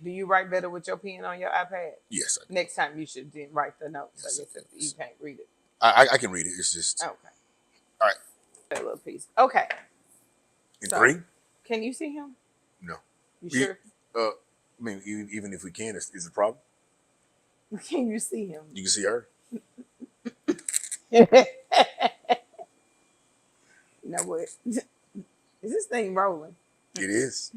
Do you write better with your pen on your iPad? Yes, I do. Next time you should then write the notes. Yes, I guess if yes. you can't read it. I can read it. It's just Okay. all right. That little piece. Okay. In So, 3? can you see him? No. You We, sure? I mean, even if we can, is a problem. Can you see him? You can see her. You know what? Is this thing rolling? It is.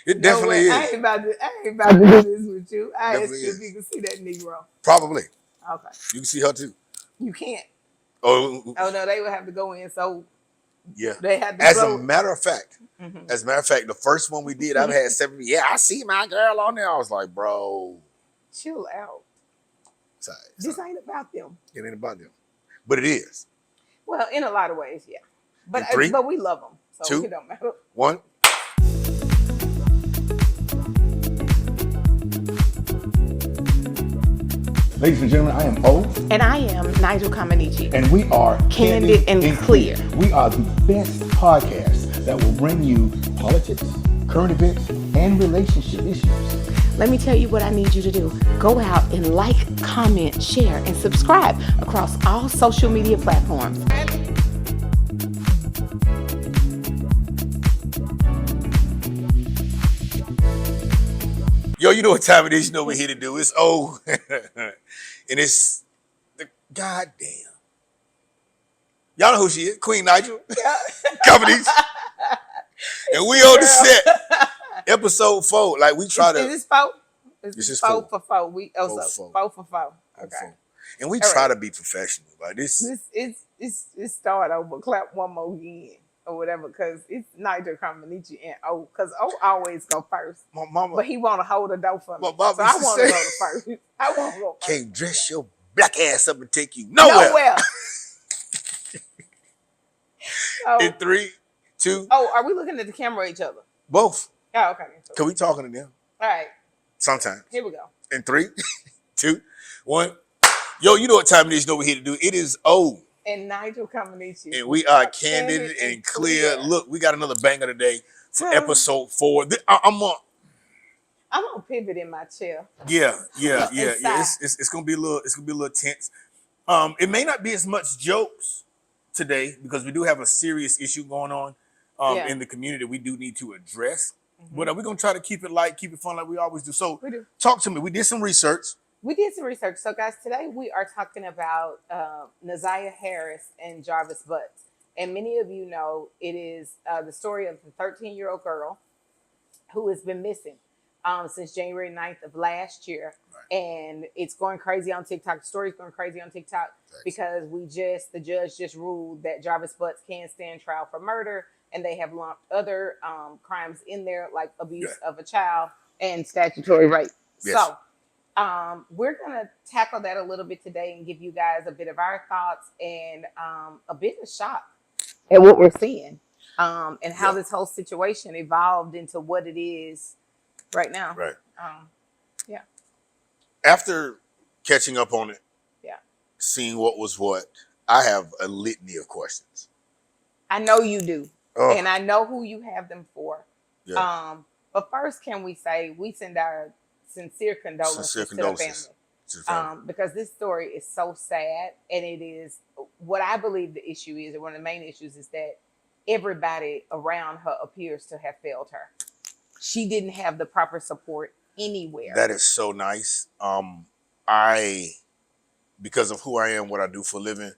It No definitely way. I is. ain't about to do this with you. I asked Definitely you if is. you can see that Negro. Probably. Okay. You can see her too. You can't. Oh, Oh no, they would have to go in. So yeah. they had to As a close. matter of fact, Mhm. the first one we did, I've had 7. Yeah, I see my girl on there. I was like, bro, Chill out. sorry, This ain't about them. it ain't about them, but it is. Well, in a lot of ways, yeah. In 3, But we love them, so 2, it don't matter. 1. Ladies and gentlemen, I am O, And I am Nigeal Comaneci. and we are Candid and Clear. We are the best podcast that will bring you politics, current events, and relationship issues. Let me tell you what I need you to do. Go out and like, comment, share, and subscribe across all social media platforms. Yo, you know what time it is. You know what we're here to do. It's O, and it's the goddamn. Y'all know who she is, Queen Nigeal Comaneci, and we on the set, episode 4. Like we try to. Is this 4? This is 4 4. for 4. We 4 so for 4 for 4. Okay. And we All try right. to be professional. Like this. It's start over. Clap one more again or whatever, because it's Nigeal Comaneci and O, because O always go first. My mama But he want to hold the door for me. My mama So I used to want to say- go to first. I want to go first. can't dress your black ass up and take you nowhere. Nowhere. In So, 3, 2, oh, are we looking at the camera at each other? both. Oh, okay. Cause we talking to them All right. sometimes. Here we go. In 3, 2, 1. Yo, you know what time it is. You know what we're here to do. It is O, And Nigeal Comaneci. and we are candid and clear. Look, we got another banger today for episode 4. I'm on. I'm gonna pivot in my chair. Yeah. Inside. It's gonna be a little. It's gonna be a little tense. It may not be as much jokes today because we do have a serious issue going on in the community that we do need to address. But we're gonna try to keep it light, keep it fun like we always do. So We do. talk to me. We did some research. We did some research. So, guys, today we are talking about Nigeal Harris and Jarvis Butts. And many of you know it is the story of the 13-year-old girl who has been missing since January 9th of last year. Right. And it's going crazy on TikTok. The story's going crazy on TikTok because the judge just ruled that Jarvis Butts can stand trial for murder. And they have lumped other crimes in there, like abuse of a child and statutory rape. Yes. So, we're going to tackle that a little bit today and give you guys a bit of our thoughts and a bit of shock at what we're seeing and how this whole situation evolved into what it is right now. Right. Yeah. After catching up on it, seeing what was what, I have a litany of questions. I know you do. Oh. And I know who you have them for. Yeah. But first, can we say we send our sincere condolences to the family. Because this story is so sad, and it is what I believe the issue is, and one of the main issues is that everybody around her appears to have failed her. She didn't have the proper support anywhere. That is so nice. Because of who I am, what I do for a living,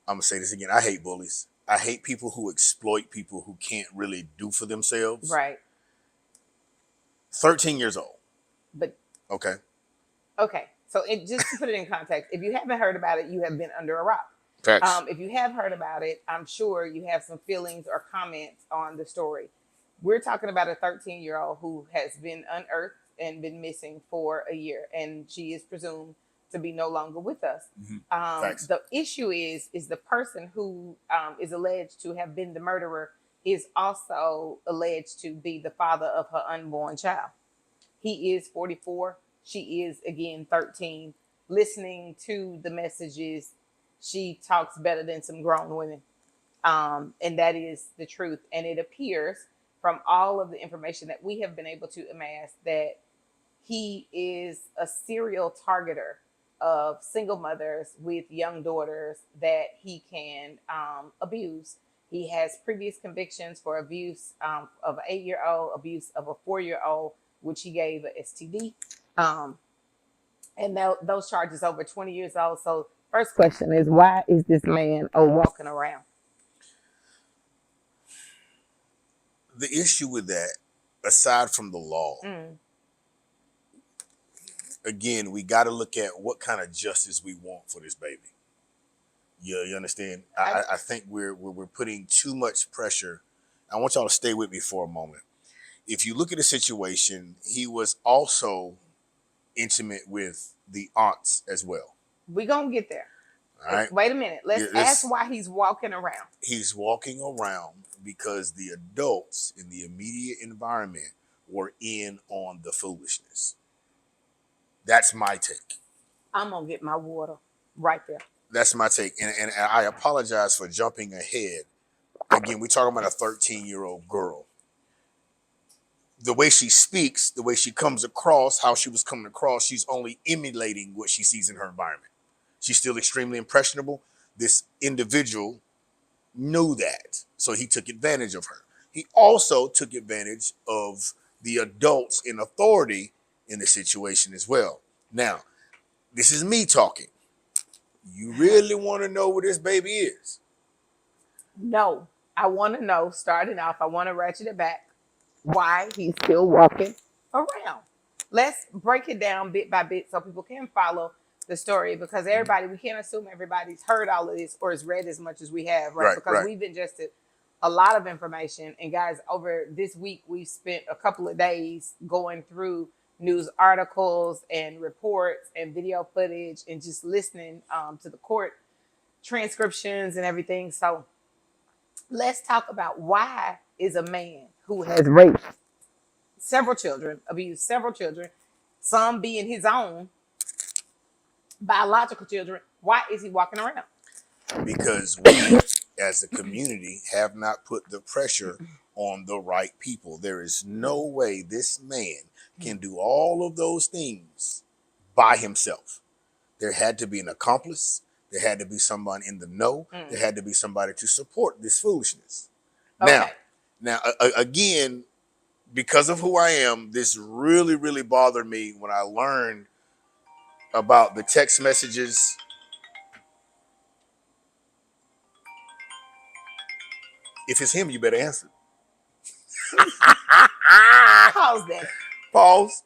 I'm gonna say this again. I hate bullies. I hate people who exploit people who can't really do for themselves. Right. 13 years old. But okay. So just to put it in context, if you haven't heard about it, you have been under a rock. Facts. If you have heard about it, I'm sure you have some feelings or comments on the story. We're talking about a 13-year-old who has been unearthed and been missing for a year, and she is presumed to be no longer with us. The issue is the person who is alleged to have been the murderer is also alleged to be the father of her unborn child. He is 44. She is, again, 13. Listening to the messages, she talks better than some grown women. And that is the truth. And it appears from all of the information that we have been able to amass that he is a serial targeter of single mothers with young daughters that he can abuse. He has previous convictions for abuse of an 8-year-old, abuse of a 4-year-old, which he gave a STD. And those charges over 20 years old. So first question is, why is this man walking around? The issue with that, aside from the law, again, we got to look at what kind of justice we want for this baby. You understand? I think we're putting too much pressure. I want y'all to stay with me for a moment. If you look at the situation, he was also intimate with the aunts as well. We're going to get there. All right. Wait a minute. Let's ask why he's walking around. He's walking around because the adults in the immediate environment were in on the foolishness. That's my take. I'm going to get my water right there. That's my take. And I apologize for jumping ahead. Again, we're talking about a 13-year-old girl. The way she speaks, the way she comes across, how she was coming across, she's only emulating what she sees in her environment. She's still extremely impressionable. This individual knew that, so he took advantage of her. He also took advantage of the adults in authority in the situation as well. Now, this is me talking. You really want to know what this baby is? No, I want to know, starting off, I want to ratchet it back, why he's still walking around. Let's break it down bit by bit so people can follow the story, because everybody, we can't assume everybody's heard all of this or has read as much as we have, right? Because we've ingested a lot of information. And guys, over this week, we've spent a couple of days going through news articles and reports and video footage and just listening to the court transcriptions and everything. So let's talk about, why is a man who has raped several children, abused several children, some being his own biological children, why is he walking around? Because we, as a community, have not put the pressure on the right people. There is no way this man can do all of those things by himself. There had to be an accomplice. There had to be someone in the know. There had to be somebody to support this foolishness. Okay. Now, again, because of who I am, this really, really bothered me when I learned about the text messages. If it's him, you better answer. Pause that. Pause.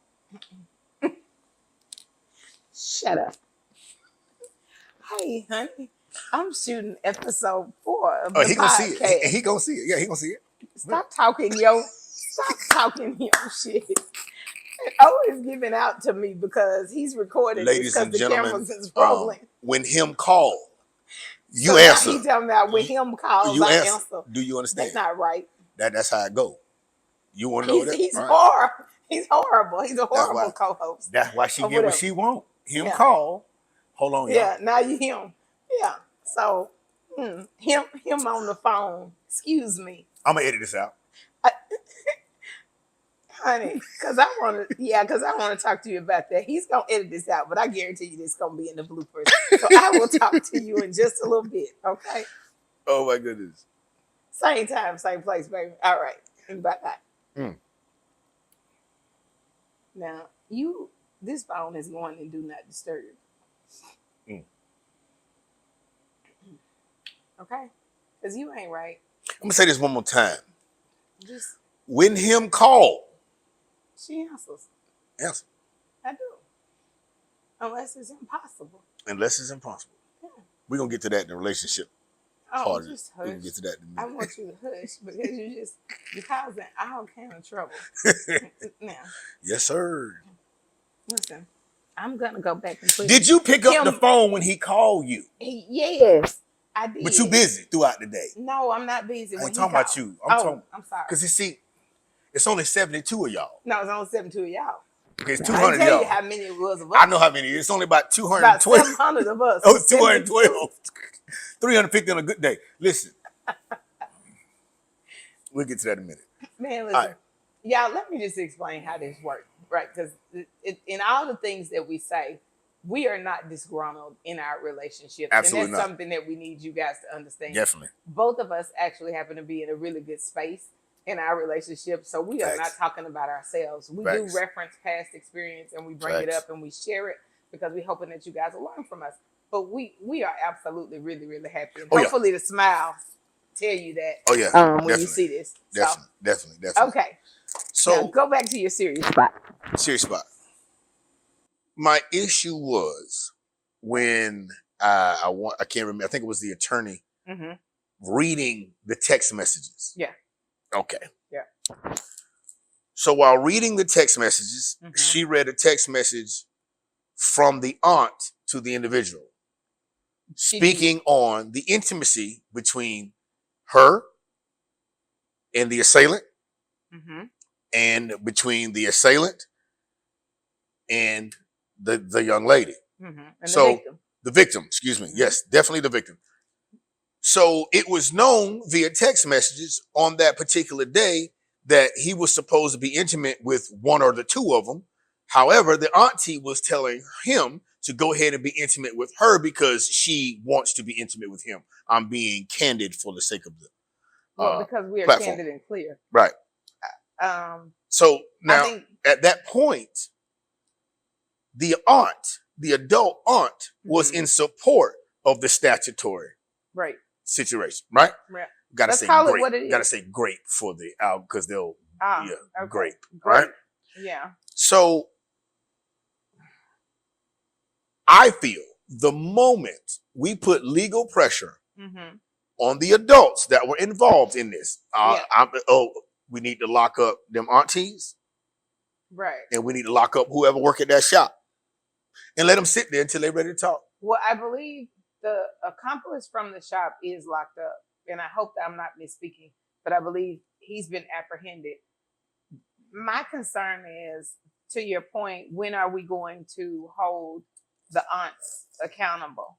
Shut up. Hey, honey, I'm shooting episode 4 of the he podcast. Gonna see it. He gonna see it. Yeah, he gonna see it. Stop talking your shit. And is giving out to me because he's recording. Ladies because and the gentlemen, cameras is rolling. When him call, you so answer. He's talking about when him calls, you I answer. Do you understand? That's not right. That's how it go. You want to know that? He's horrible. He's horrible. He's a horrible co-host. That's why she get what she want. Him call. Hold on, y'all. Yeah, now you him. Yeah. So him on the phone. Excuse me. I'm gonna edit this out. Honey, because I want to talk to you about that. He's going to edit this out, but I guarantee you this is going to be in the bloopers. So I will talk to you in just a little bit, okay? Oh, my goodness. Same time, same place, baby. All right. Bye-bye. Now, this phone is going and do not disturb. Okay? Because you ain't right. I'm going to say this one more time. Just when him call. She answers. Answer. I do. Unless it's impossible. Unless it's impossible. Yeah. We're going to get to that in the relationship. Oh, just hush. We can get to that in a minute. I want you to hush because you're causing all kind of trouble. Now. Yes, sir. Listen, I'm going to go back and put... Did you pick up the phone when he called you? Yes, I did. But you busy throughout the day. No, I'm not busy. I ain't talking about you. I'm sorry. Because you see, it's only 72 of y'all. No, it's only 72 of y'all. Okay, it's 200 I of tell y'all. you how many it was of us. I know how many. It's only about 212. About 700 of us. Oh, 212. 350 on a good day. Listen, We'll get to that in a minute. Man, All listen, right. y'all, let me just explain how this works, right? Because in all the things that we say, we are not disgruntled in our relationships. Absolutely And that's not. something that we need you guys to understand. Definitely. Both of us actually happen to be in a really good space in our relationship. So we are not Facts. talking about ourselves. We do Facts. reference past experience and we bring it Facts. up and we share it because we're hoping that you guys will learn from us. But we are absolutely really, really happy. And Oh, yeah. hopefully the smile tell you that Oh, yeah. when Definitely. you see this. Definitely. Okay. So, Now go back to your serious spot. serious spot. My issue was when I can't remember. I think it was the attorney Mm-hmm. reading the text messages. Yeah. Okay. Yeah. So while reading the text messages, Mhm. she read a text message from the aunt to the individual, speaking on the intimacy between her and the assailant, Mm-hmm. and between the assailant and the young lady. Mm-hmm. And So the victim. the victim, excuse me. Mhm. Yes, definitely the victim. So it was known via text messages on that particular day that he was supposed to be intimate with one or the two of them. However, the auntie was telling him to go ahead and be intimate with her because she wants to be intimate with him. I'm being candid for the sake of the Well, because we are platform. candid and clear. Right. So I now, think at that point, the aunt, the adult aunt, was Mhm. in support of the statutory right. situation, right? Right. Gotta Let's say call it grape. what it Gotta is. say grape for the out because they'll Okay. grape, Great. right? Yeah. So I feel the moment we put legal pressure Mm-hmm. on the adults that were involved in this, Yeah. we need to lock up them aunties Right. and we need to lock up whoever work at that shop and let them sit there until they're ready to talk. Well, I believe the accomplice from the shop is locked up, and I hope that I'm not misspeaking, but I believe he's been apprehended. My concern is, to your point, when are we going to hold the aunts accountable?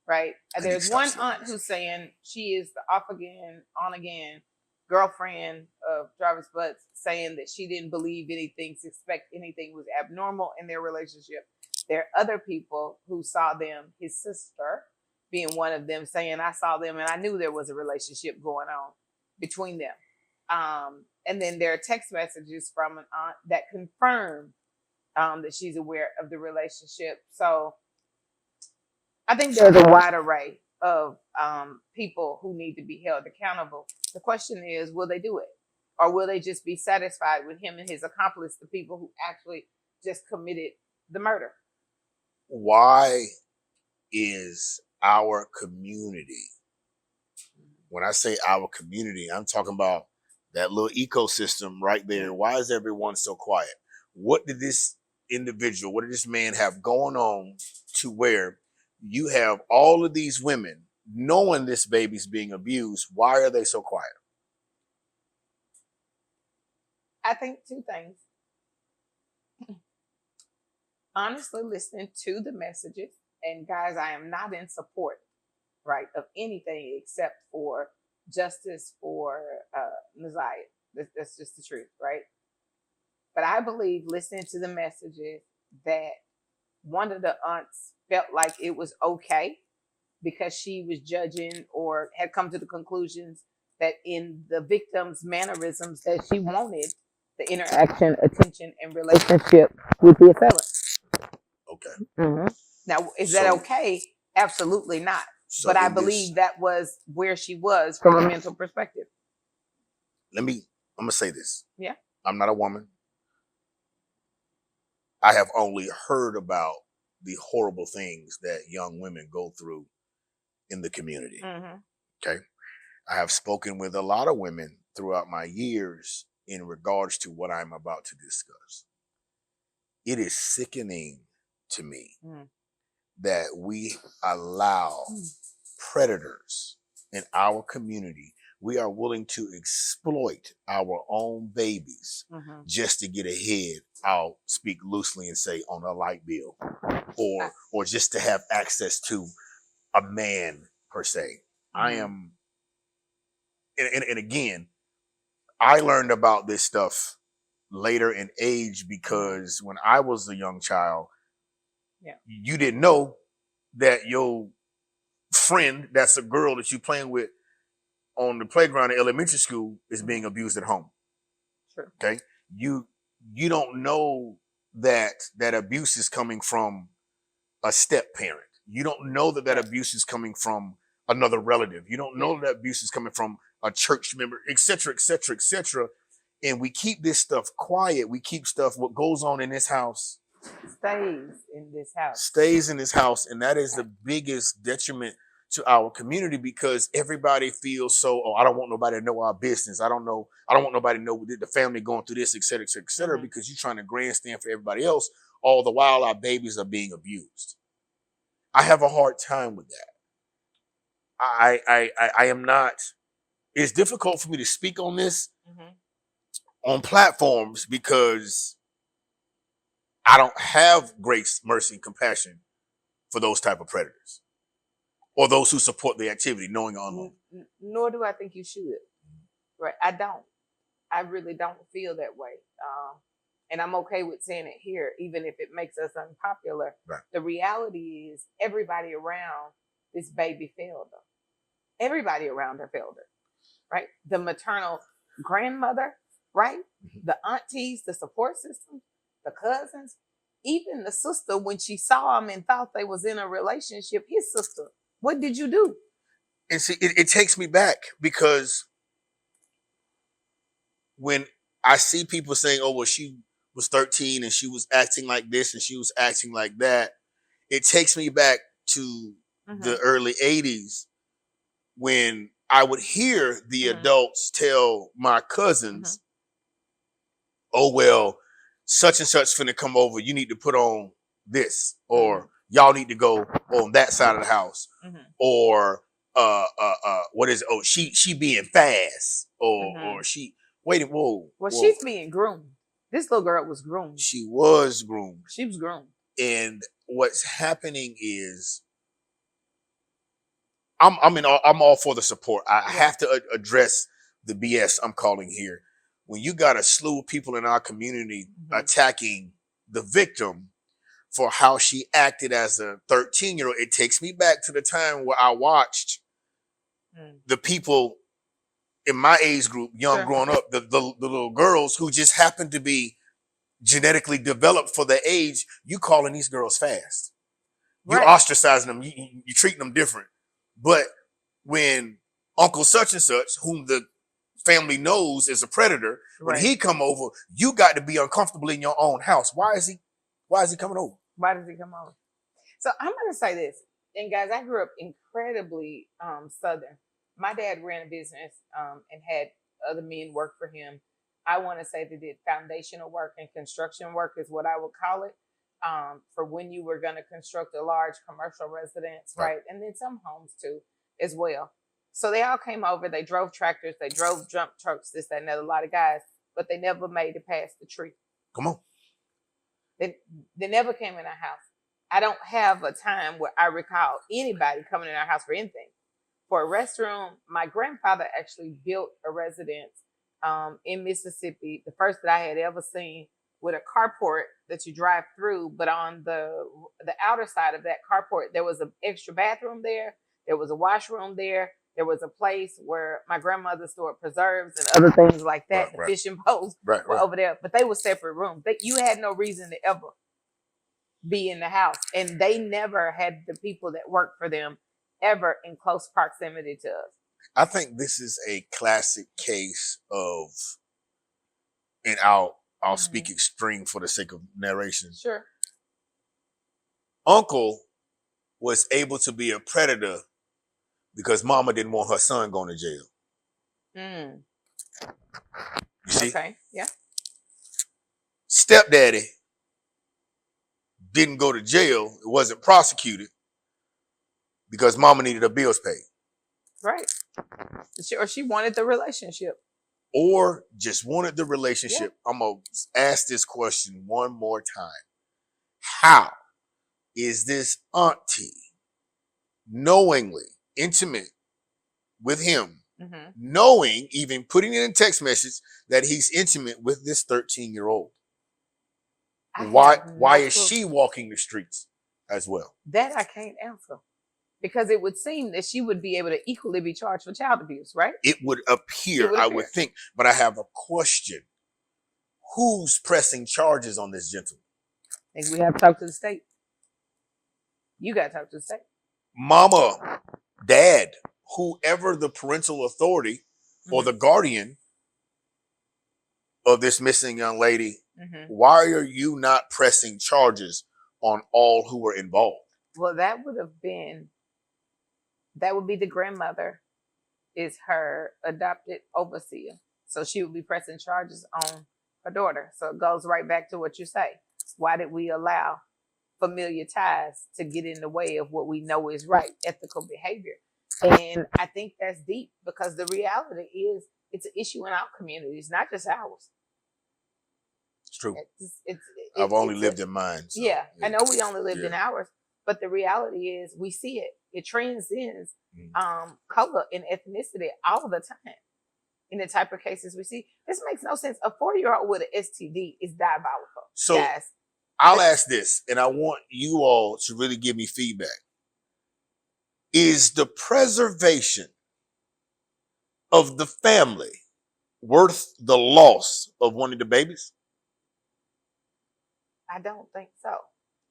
Right? There's one aunt who's saying she is the off again, on again girlfriend of Jarvis Butts, saying that she didn't believe anything, suspect anything was abnormal in their relationship. There are other people who saw them, his sister being one of them, saying, I saw them and I knew there was a relationship going on between them. And then there are text messages from an aunt that confirm that she's aware of the relationship. So I think there's a wide array of people who need to be held accountable. The question is, will they do it? Or will they just be satisfied with him and his accomplice, the people who actually just committed the murder? Why is our community, when I say our community, I'm talking about that little ecosystem right there. Why is everyone so quiet? What did this individual, what did this man have going on to where you have all of these women knowing this baby's being abused? Why are they so quiet? I think two things. Honestly, listening to the messages, and guys, I am not in support, right, of anything except for justice for Nigeal. That's just the truth, right? But I believe listening to the messages that one of the aunts felt like it was okay because she was judging or had come to the conclusions that in the victim's mannerisms that she wanted the interaction, attention, and relationship with the assailant. Okay. Mm-hmm. Now, is that okay? Absolutely not. So but I believe that was where she was from a mental perspective. I'm going to say this. Yeah. I'm not a woman. I have only heard about the horrible things that young women go through in the community. Mm-hmm. Okay. I have spoken with a lot of women throughout my years in regards to what I'm about to discuss. It is sickening to me that we allow predators in our community. We are willing to exploit our own babies just to get ahead. I'll speak loosely and say on a light bill, or just to have access to a man per se. I am and again, I learned about this stuff later in age because when I was a young child, you didn't know that your friend, that's a girl that you're playing with on the playground in elementary school, is being abused at home. Sure. Okay. You don't know that abuse is coming from a step parent. You don't know that abuse is coming from another relative. You don't know that abuse is coming from a church member, et cetera, et cetera, et cetera. And we keep this stuff quiet. We keep stuff, what goes on in this house stays in this house. Stays in this house. And that is the biggest detriment to our community because everybody feels so, oh, I don't want nobody to know our business. I don't want nobody to know the family going through this, et cetera, et cetera, et cetera, because you're trying to grandstand for everybody else. All the while our babies are being abused. I have a hard time with that. I am not, it's difficult for me to speak on this on platforms because I don't have grace, mercy, and compassion for those type of predators or those who support the activity, knowing or unknown. Nor do I think you should. Right? I don't. I really don't feel that way. And I'm okay with saying it here, even if it makes us unpopular. Right. The reality is everybody around this baby failed her. Everybody around her failed her, right? The maternal grandmother, right? The aunties, the support system, the cousins, even the sister, when she saw him and thought they was in a relationship, his sister, what did you do? And see, it takes me back because when I see people saying, oh, well, she was 13 and she was acting like this and she was acting like that, it takes me back to the early 80s when I would hear the adults tell my cousins, oh, well, such and such finna come over. You need to put on this, or y'all need to go on that side of the house, or what is it? Oh, she being fast, or she waiting. Whoa. She's being groomed. This little girl was groomed. She was groomed. She was groomed. And what's happening is, I'm all for the support. I have to address the BS I'm calling here. When you got a slew of people in our community attacking the victim for how she acted as a 13-year-old, it takes me back to the time where I watched the people in my age group, young growing up, the little girls who just happened to be genetically developed for their age. You calling these girls fast. You ostracizing them. You treating them different. But when Uncle such and such, whom the family knows is a predator, when he come over, you got to be uncomfortable in your own house. Why is he coming over? Why does he come over? So I'm going to say this. And guys, I grew up incredibly Southern. My dad ran a business and had other men work for him. I want to say they did foundational work and construction work is what I would call it. For when you were going to construct a large commercial residence, right? And then some homes too, as well. So they all came over. They drove tractors. They drove dump trucks, this, that, and that, a lot of guys. But they never made it past the tree. Come on. They never came in our house. I don't have a time where I recall anybody coming in our house for anything. For a restroom, my grandfather actually built a residence in Mississippi, the first that I had ever seen, with a carport that you drive through, but on the outer side of that carport, there was an extra bathroom there. There was a washroom there. There was a place where my grandmother stored preserves and other things like that. The fishing poles were over there, but they were separate rooms. You had no reason to ever be in the house. And they never had the people that worked for them ever in close proximity to us. I think this is a classic case of, and I'll speak extreme for the sake of narration. Sure. Uncle was able to be a predator because mama didn't want her son going to jail. You see? Okay, yeah. Stepdaddy didn't go to jail. It wasn't prosecuted because mama needed her bills paid. Right. Or she wanted the relationship. Or just wanted the relationship. Yeah. I'm going to ask this question one more time. How is this auntie knowingly intimate with him knowing, even putting it in text message, that he's intimate with this 13-year-old. Why is she walking the streets as well? That I can't answer. Because it would seem that she would be able to equally be charged for child abuse, right? It would appear, I would think. But I have a question. Who's pressing charges on this gentleman? I think we have to talk to the state. You got to talk to the state. Mama, dad, whoever the parental authority or the guardian of this missing young lady, why are you not pressing charges on all who were involved? Well, that would be the grandmother is her adopted overseer. So she would be pressing charges on her daughter. So it goes right back to what you say. Why did we allow familiar ties to get in the way of what we know is right, ethical behavior? And I think that's deep because the reality is it's an issue in our communities, not just ours. It's true. I've only lived in mine. So, yeah, I know we only lived in ours, but the reality is we see it. It transcends color and ethnicity all the time. In the type of cases we see, this makes no sense. A 4-year-old with an STD is diabolical. So guys. I'll ask this, and I want you all to really give me feedback. Is the preservation of the family worth the loss of one of the babies? I don't think so.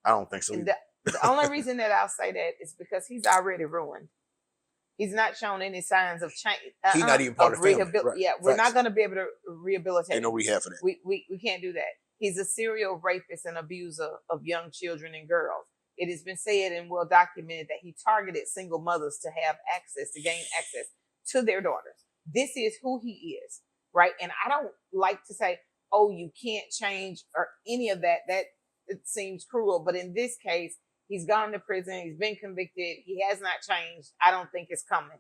I don't think so either. The only reason that I'll say that is because he's already ruined. He's not shown any signs of change. He's not even part of the family. Right. Yeah, we're not going to be able to rehabilitate. Ain't no rehab for that. We can't do that. He's a serial rapist and abuser of young children and girls. It has been said and well documented that he targeted single mothers to gain access to their daughters. This is who he is, right? And I don't like to say, oh, you can't change or any of that. That it seems cruel. But in this case, he's gone to prison. He's been convicted. He has not changed. I don't think it's coming.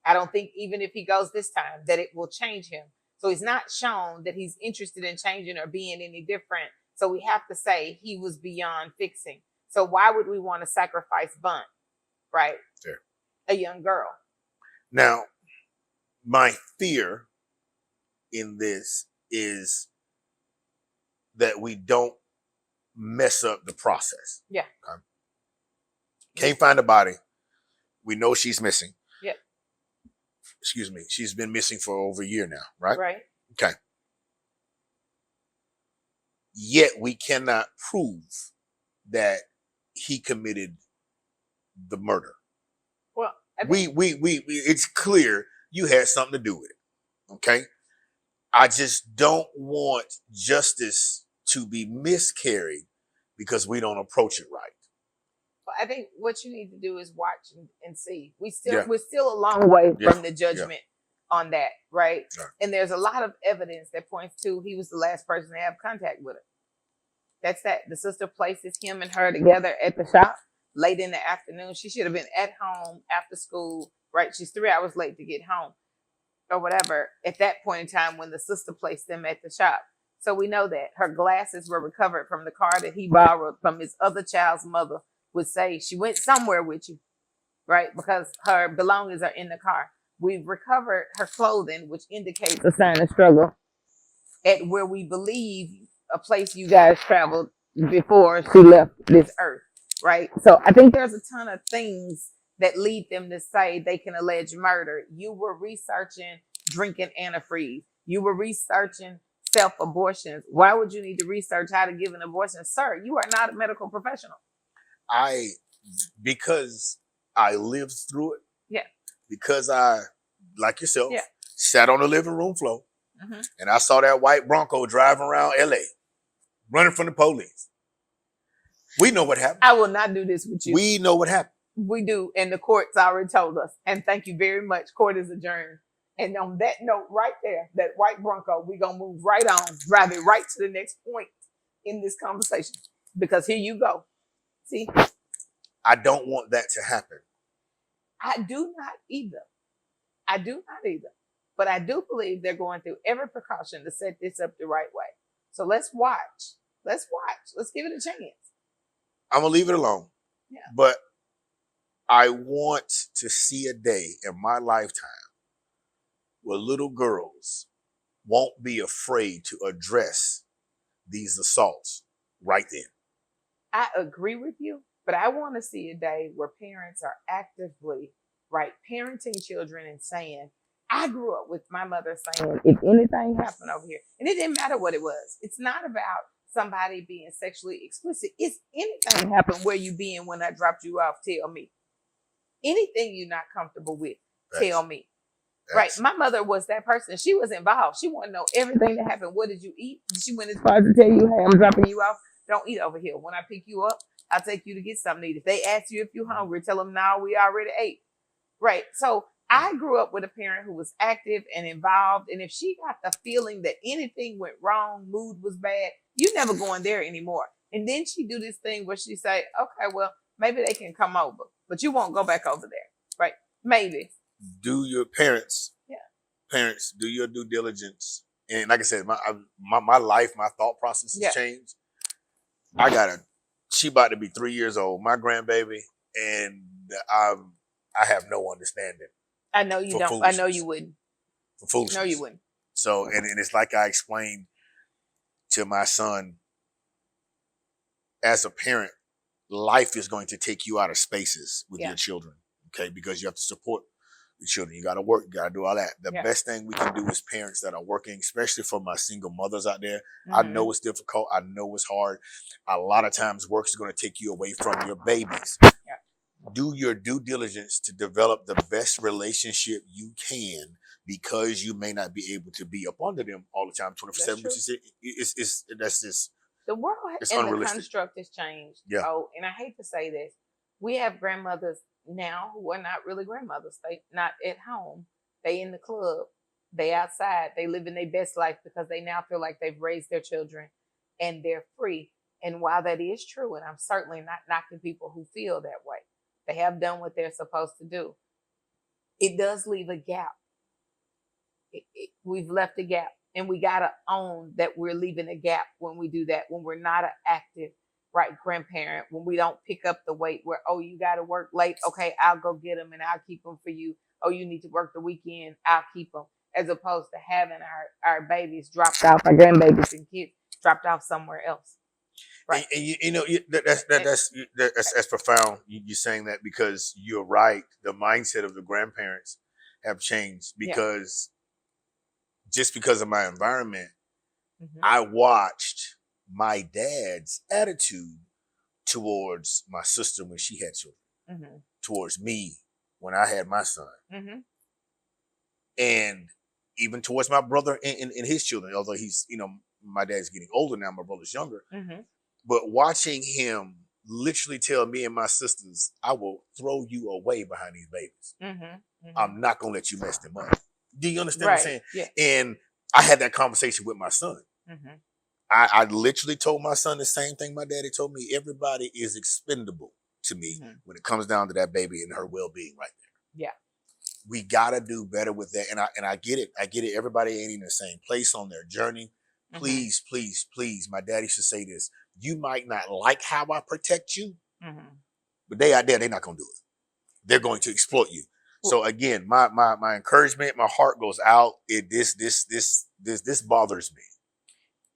I don't think even if he goes this time that it will change him. So he's not shown that he's interested in changing or being any different. So we have to say he was beyond fixing. So why would we want to sacrifice Bunt, right? Sure. A young girl. Now, my fear in this is that we don't mess up the process. Yeah. Okay? Can't find a body. We know she's missing. Yeah. Excuse me. She's been missing for over a year now, right? Right. Okay. Yet we cannot prove that he committed the murder. Well, we it's clear you had something to do with it. Okay. I just don't want justice to be miscarried because we don't approach it right. Well, I think what you need to do is watch and see. We're still a long way from the judgment on that, right? Yeah. And there's a lot of evidence that points to he was the last person to have contact with her. That's that. The sister places him and her together at the shop late in the afternoon. She should have been at home after school, right? She's 3 hours late to get home or whatever at that point in time when the sister placed them at the shop. So we know that her glasses were recovered from the car that he borrowed from his other child's mother, would say she went somewhere with you, right? Because her belongings are in the car. We've recovered her clothing, which indicates a sign of struggle at where we believe a place you guys traveled before she left this earth, right? So I think there's a ton of things that lead them to say they can allege murder. You were researching drinking antifreeze. You were researching self-abortions. Why would you need to research how to give an abortion? Sir, you are not a medical professional. Because I lived through it. Yeah. Because I, like yourself, sat on the living room floor and I saw that white Bronco driving around LA, running from the police. We know what happened. I will not do this with you. We know what happened. We do, and the court's already told us. And thank you very much. Court is adjourned. And on that note right there, that white Bronco, we're going to move right on, drive it right to the next point in this conversation. Because here you go. See? I don't want that to happen. I do not either. But I do believe they're going through every precaution to set this up the right way. So let's watch. Let's give it a chance. I'm going to leave it alone. Yeah. But I want to see a day in my lifetime where little girls won't be afraid to address these assaults right then. I agree with you, but I want to see a day where parents are actively, right, parenting children and saying, I grew up with my mother saying, if anything happened over here, and it didn't matter what it was. It's not about somebody being sexually explicit. It's anything happened where you being when I dropped you off, tell me. Anything you're not comfortable with, tell me. Right. My mother was that person. She was involved. She wanted to know everything that happened. What did you eat? She went as far as to tell you, hey, I'm dropping you off. Don't eat over here. When I pick you up, I'll take you to get something to eat. If they ask you if you're hungry, tell them, no, we already ate. Right. So I grew up with a parent who was active and involved. And if she got the feeling that anything went wrong, mood was bad, you never going there anymore. And then she do this thing where she say, okay, well, maybe they can come over, but you won't go back over there. Right. Maybe. Do your parents do your due diligence. And like I said, my life, my thought process has changed. She about to be 3 years old, my grandbaby, and I have no understanding. I know you don't. I know you wouldn't. For foolishness. No, you wouldn't. So, and it's like I explained to my son, as a parent, life is going to take you out of spaces with your children, okay? Because you have to support the children. You got to work. You got to do all that. The best thing we can do as parents that are working, especially for my single mothers out there, I know it's difficult. I know it's hard. A lot of times work is going to take you away from your babies. Do your due diligence to develop the best relationship you can, because you may not be able to be up under them all the time, 24/7, which is that's just the world and the construct has changed. Yeah. Oh, and I hate to say this, we have grandmothers now who are not really grandmothers. They not at home. They in the club. They outside. They living their best life because they now feel like they've raised their children and they're free. And while that is true, and I'm certainly not knocking people who feel that way, they have done what they're supposed to do. It does leave a gap. We've left a gap, and we got to own that we're leaving a gap when we do that, when we're not an active, right, grandparent, when we don't pick up the weight where, oh, you got to work late. Okay, I'll go get them and I'll keep them for you. Oh, you need to work the weekend. I'll keep them. As opposed to having our babies dropped off, our grandbabies and kids dropped off somewhere else. Right. And you know, that's profound. You saying that, because you're right. The mindset of the grandparents have changed because just because of my environment, I watched my dad's attitude towards my sister when she had children, towards me when I had my son, and even towards my brother and his children. Although he's, my dad's getting older now, my brother's younger. But watching him literally tell me and my sisters, I will throw you away behind these babies. I'm not going to let you mess them up. Do you understand what I'm saying? Yeah. And I had that conversation with my son. I literally told my son the same thing my daddy told me. Everybody is expendable to me when it comes down to that baby and her well-being right there. Yeah. We got to do better with that. And I get it. I get it. Everybody ain't in the same place on their journey. Please, please, please. My daddy should say this. You might not like how I protect you, but they out there, they're not going to do it. They're going to exploit you. So again, my encouragement, my heart goes out. This bothers me.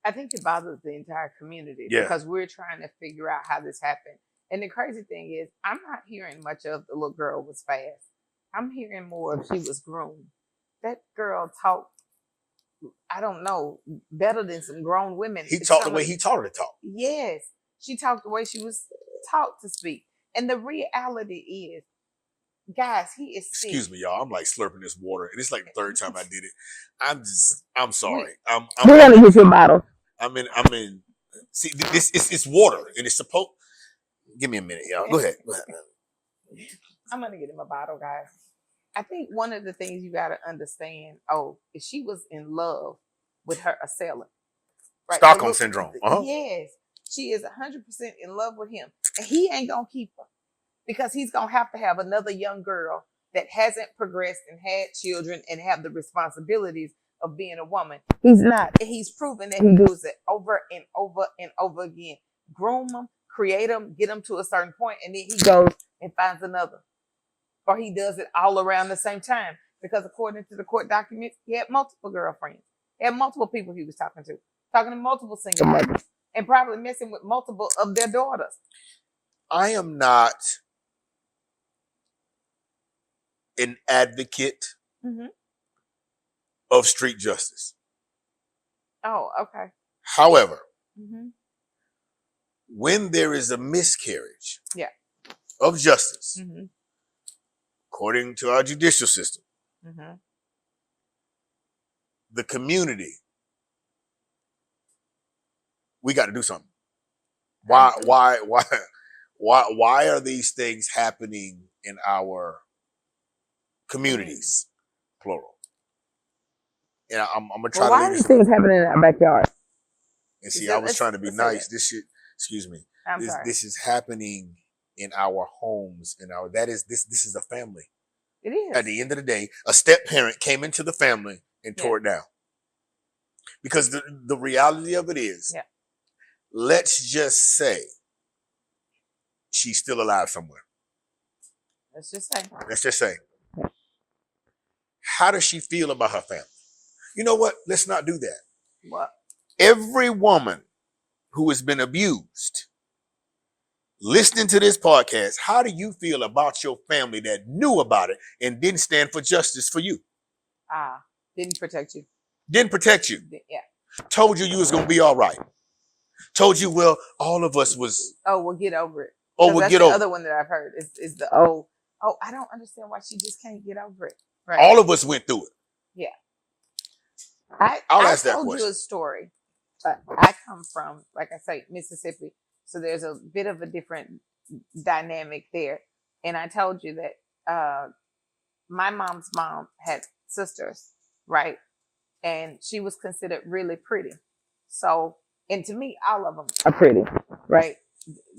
I think it bothers the entire community because we're trying to figure out how this happened. And the crazy thing is, I'm not hearing much of the little girl was fast. I'm hearing more of she was groomed. That girl talked, I don't know, better than some grown women. He talked the way he taught her to talk. Yes. She talked the way she was taught to speak. And the reality is, guys, he is sick. Excuse me, y'all. I'm like slurping this water. And it's like the third time I did it. I'm sorry. We're going to get you a bottle. I'm in, see, this it's water. And it's supposed, give me a minute, y'all. Go ahead. I'm going to get him a bottle, guys. I think one of the things you got to understand, is she was in love with her assailant. Right? Stockholm syndrome. Yes. She is 100% in love with him. And he ain't going to keep her because he's going to have another young girl that hasn't progressed and had children and have the responsibilities of being a woman. He's not. He's proven that he does it over and over and over again. Groom them, create them, get them to a certain point, and then he goes and finds another. Or he does it all around the same time. because according to the court documents, he had multiple girlfriends. He had multiple people he was talking to multiple single mothers, and probably messing with multiple of their daughters. I am not an advocate of street justice. Oh, okay. However, when there is a miscarriage of justice, according to our judicial system, the community, we got to do something. Why are these things happening in our communities, plural? And I'm gonna try to. Why are these things happening in our backyard? And see, I was trying to be nice. This shit, excuse me. This is happening in our homes. This is a family. It is. At the end of the day, a step parent came into the family and tore it down. Because the reality of it is, let's just say she's still alive somewhere. Let's just say. Yeah. How does she feel about her family? You know what? Let's not do that. What? Every woman who has been abused, listening to this podcast, how do you feel about your family that knew about it and didn't stand for justice for you? Didn't protect you. Didn't protect you. Yeah. Told you was going to be all right. Told you, well, all of us was. Oh, we'll get over it. Oh, we'll get over it. The other one that I've heard is the I don't understand why she just can't get over it. Right. All of us went through it. Yeah. I'll ask that question. I told you a story. I come from, like I say, Mississippi. So there's a bit of a different dynamic there. And I told you that my mom's mom had sisters, right? And she was considered really pretty. So, and to me, all of them are pretty, right?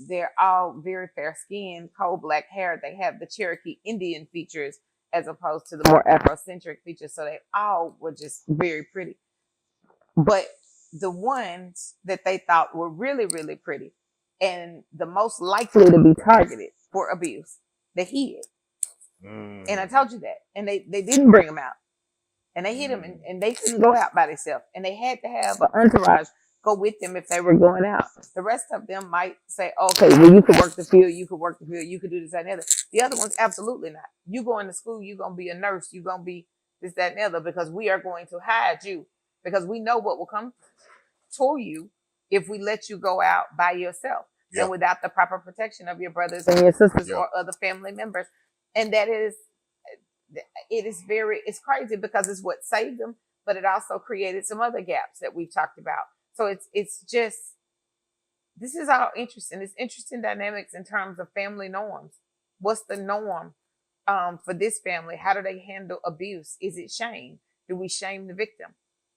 They're all very fair skinned, coal black hair. They have the Cherokee Indian features as opposed to the more Afrocentric features. So they all were just very pretty. But the ones that they thought were really, really pretty and the most likely to be targeted for abuse, they hid. And I told you that. And they didn't bring them out. And they hid them and they couldn't go out by themselves. And they had to have an entourage go with them if they were going out. The rest of them might say, okay, well, you could work the field, you could do this, that, and the other. The other ones, absolutely not. You going to school, you're going to be a nurse, you're going to be this, that, and the other, because we are going to hide you. Because we know what will come to you if we let you go out by yourself and without the proper protection of your brothers and your sisters or other family members. And it's crazy because it's what saved them, but it also created some other gaps that we've talked about. So it's just, this is all interesting. It's interesting dynamics in terms of family norms. What's the norm for this family? How do they handle abuse? Is it shame? Do we shame the victim?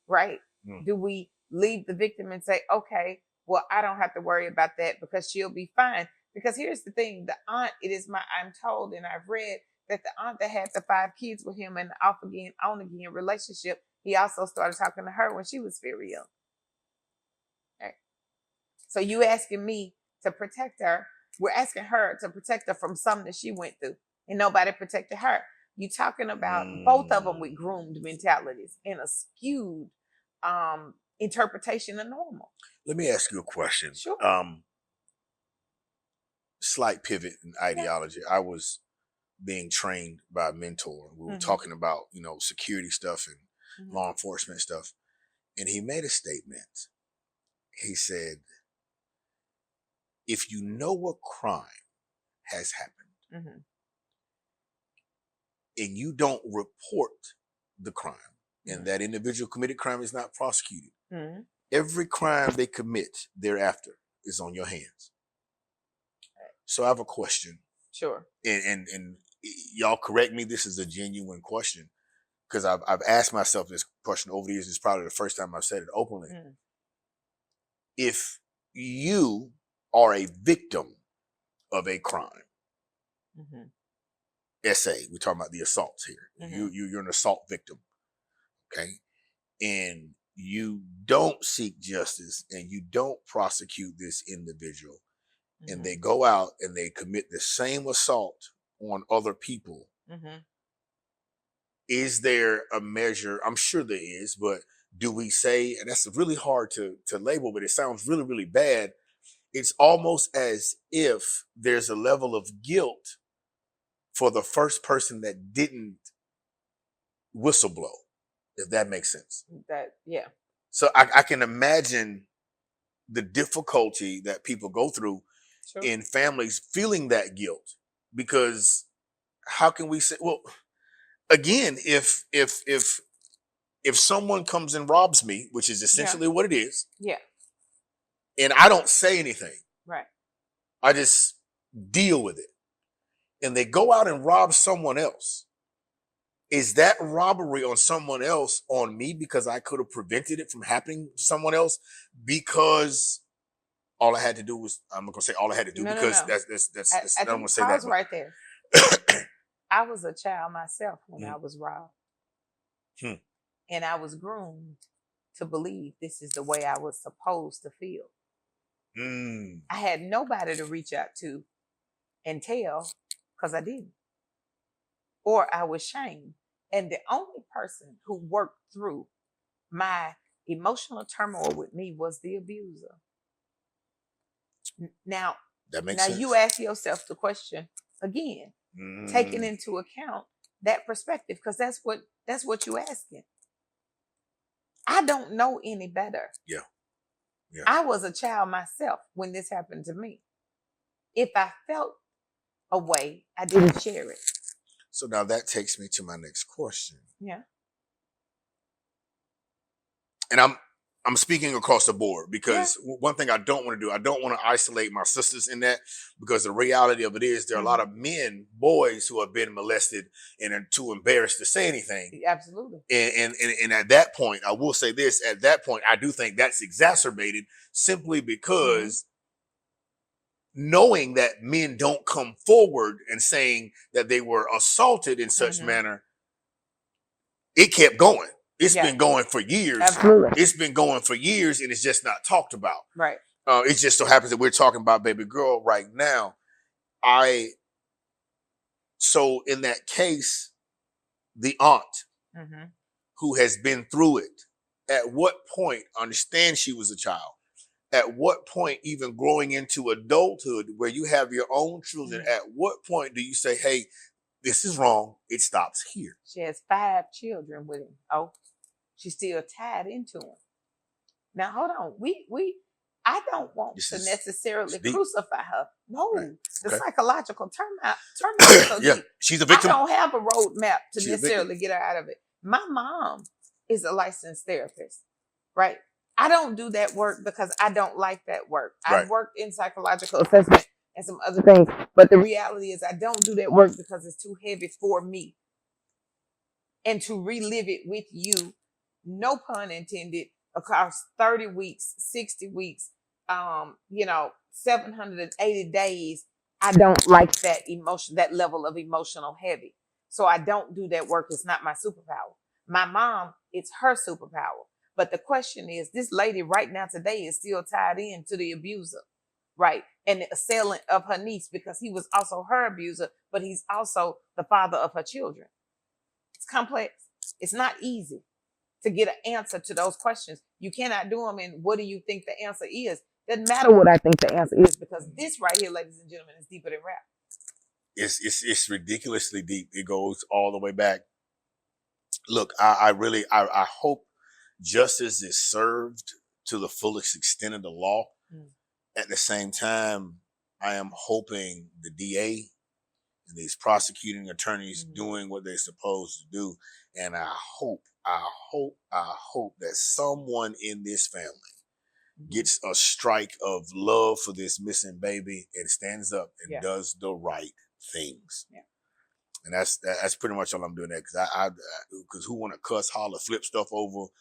Right? Do we leave the victim and say, okay, well, I don't have to worry about that because she'll be fine? Because here's the thing, the aunt, I'm told and I've read that the aunt that had the 5 kids with him in the off again, on again relationship, he also started talking to her when she was very young. Okay. So you asking me to protect her, we're asking her to protect her from something that she went through and nobody protected her. You talking about both of them with groomed mentalities and a skewed interpretation of normal. Let me ask you a question. Sure. Slight pivot in ideology. I was being trained by a mentor. We were talking about, security stuff and law enforcement stuff. And he made a statement. He said, if you know a crime has happened and you don't report the crime and that individual committed crime is not prosecuted, every crime they commit thereafter is on your hands. So I have a question. Sure. And y'all correct me. This is a genuine question because I've asked myself this question over the years. It's probably the first time I've said it openly. If you are a victim of a crime, SA, we're talking about the assaults here. You're an assault victim. Okay. And you don't seek justice and you don't prosecute this individual and they go out and they commit the same assault on other people is there a measure? I'm sure there is, but do we say, and that's really hard to label, but it sounds really, really bad. It's almost as if there's a level of guilt for the first person that didn't whistleblow, if that makes sense. Yeah. So I can imagine the difficulty that people go through Sure. in families feeling that guilt, because how can we say, well, again, if someone comes and robs me, which is essentially what it is, Yeah. and I don't say anything, Right. I just deal with it, and they go out and rob someone else, is that robbery on someone else on me because I could have prevented it from happening to someone else? Because all I had to do was, I'm not gonna say all I had to do, No, because no. that's I I don't think want to say that. pause right there. I was a child myself when I was robbed. And I was groomed to believe this is the way I was supposed to feel. I had nobody to reach out to and tell, because I didn't. Or I was shamed. And the only person who worked through my emotional turmoil with me was the abuser. Now, That makes sense. You ask yourself the question again, taking into account that perspective, because that's what you're asking. I don't know any better. Yeah. I was a child myself when this happened to me. If I felt a way, I didn't share it. So now that takes me to my next question. Yeah. And I'm speaking across the board, because one thing I don't want to do, I don't want to isolate my sisters in that, because the reality of it is there are a lot of boys who have been molested and are too embarrassed to say anything. Absolutely. And at that point, I will say this, at that point, I do think that's exacerbated simply because knowing that men don't come forward and saying that they were assaulted in such manner, it kept going. It's been going for years. Absolutely. It's been going for years, and it's just not talked about. Right. It just so happens that we're talking about baby girl right now. So in that case, the aunt who has been through it, at what point, understand she was a child, at what point, even growing into adulthood where you have your own children, at what point do you say, hey, this is wrong, it stops here? She has 5 children with him. Oh, she's still tied into him. Now, hold on. I don't want to necessarily crucify her. No, the psychological turmoil is so deep. She's a victim. I don't have a roadmap to necessarily get her out of it. My mom is a licensed therapist, right? I don't do that work because I don't like that work. I've worked in psychological assessment and some other things, but the reality is I don't do that work because it's too heavy for me. And to relive it with you, no pun intended, across 30 weeks, 60 weeks, 780 days, I don't like that emotion, that level of emotional heavy. So I don't do that work. It's not my superpower. My mom, it's her superpower. But the question is, this lady right now today is still tied in to the abuser, right? And the assailant of her niece, because he was also her abuser, but he's also the father of her children. It's complex. It's not easy to get an answer to those questions. You cannot do them in what do you think the answer is? Doesn't matter what I think the answer is, because this right here, ladies and gentlemen, is deeper than rap. It's ridiculously deep. It goes all the way back. Look, I hope justice is served to the fullest extent of the law. At the same time, I am hoping the DA and these prosecuting attorneys doing what they're supposed to do. And I hope that someone in this family gets a strike of love for this missing baby and stands up and does the right things. Yeah. And that's pretty much all I'm doing there, because who want to cuss, holler, flip stuff over,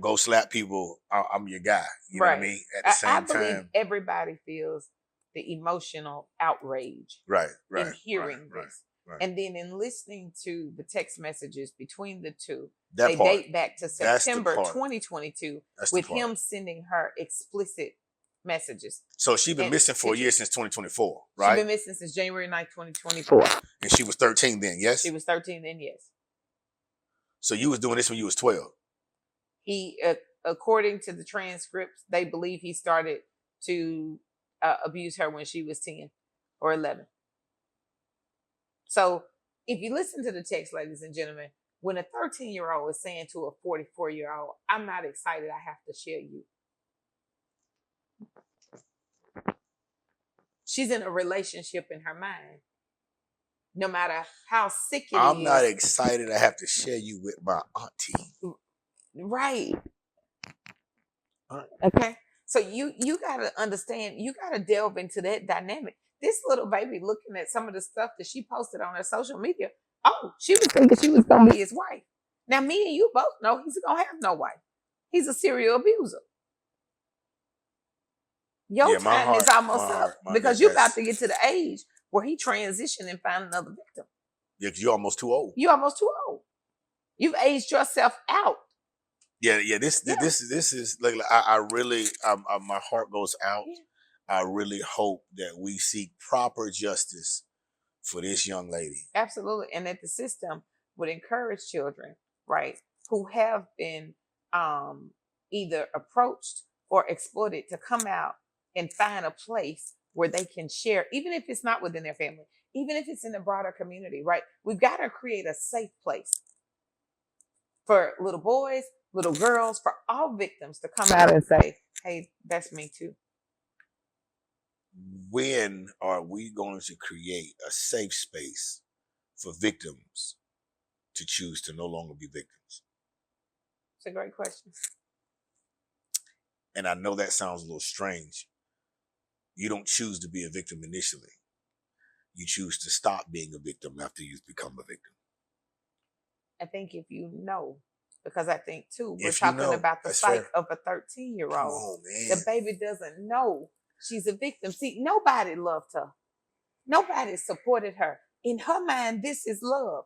go slap people? I'm your guy. You know what I mean? At the same time, everybody feels the emotional outrage in hearing this. And then in listening to the text messages between the two, they date back to September 2022 with him sending her explicit messages. So she's been missing for a year, since 2024, right? She's been missing since January 9th, 2024. And she was 13 then, yes? She was 13 then, yes. So you was doing this when you was 12. He, according to the transcripts, they believe he started to abuse her when she was 10 or 11. So if you listen to the text, ladies and gentlemen, when a 13-year-old is saying to a 44-year-old, I'm not excited, I have to share you. She's in a relationship in her mind. No matter how sick it is. I'm not excited I have to share you with my auntie. Right. Okay. So you gotta understand, you gotta delve into that dynamic. This little baby looking at some of the stuff that she posted on her social media. Oh, she was thinking she was gonna be his wife. Now me and you both know he's gonna have no wife. He's a serial abuser. Your time is almost up because you're about to get to the age where he transitioned and found another victim. Yeah, because you're almost too old. You're almost too old. You've aged yourself out. Yeah. This is like I really, my heart goes out. Yeah. I really hope that we seek proper justice for this young lady. Absolutely, and that the system would encourage children, right, who have been either approached or exploited to come out and find a place where they can share, even if it's not within their family, even if it's in the broader community, right? We've got to create a safe place for little boys, little girls, for all victims to come out and say, hey, that's me too. When are we going to create a safe space for victims to choose to no longer be victims? It's a great question. And I know that sounds a little strange. You don't choose to be a victim initially. You choose to stop being a victim after you've become a victim. I think if you know, because I think too, we're talking about the psyche of a 13-year-old. The baby doesn't know she's a victim. See, nobody loved her. Nobody supported her. In her mind, this is love.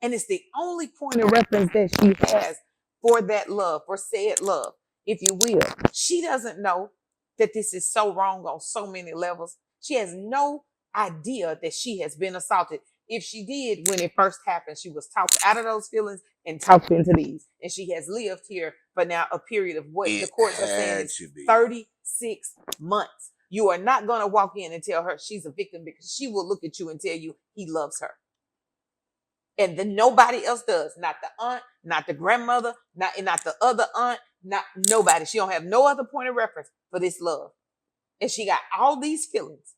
And it's the only point of reference that she has for that love, for said love, if you will. She doesn't know that this is so wrong on so many levels. She has no idea that she has been assaulted. If she did, when it first happened, she was talked out of those feelings and talked into these. And she has lived here for now a period of what the courts are saying is 36 months. You are not going to walk in and tell her she's a victim, because she will look at you and tell you he loves her. And then nobody else does. Not the aunt, not the grandmother, not the other aunt, not nobody. She don't have no other point of reference for this love. And she got all these feelings.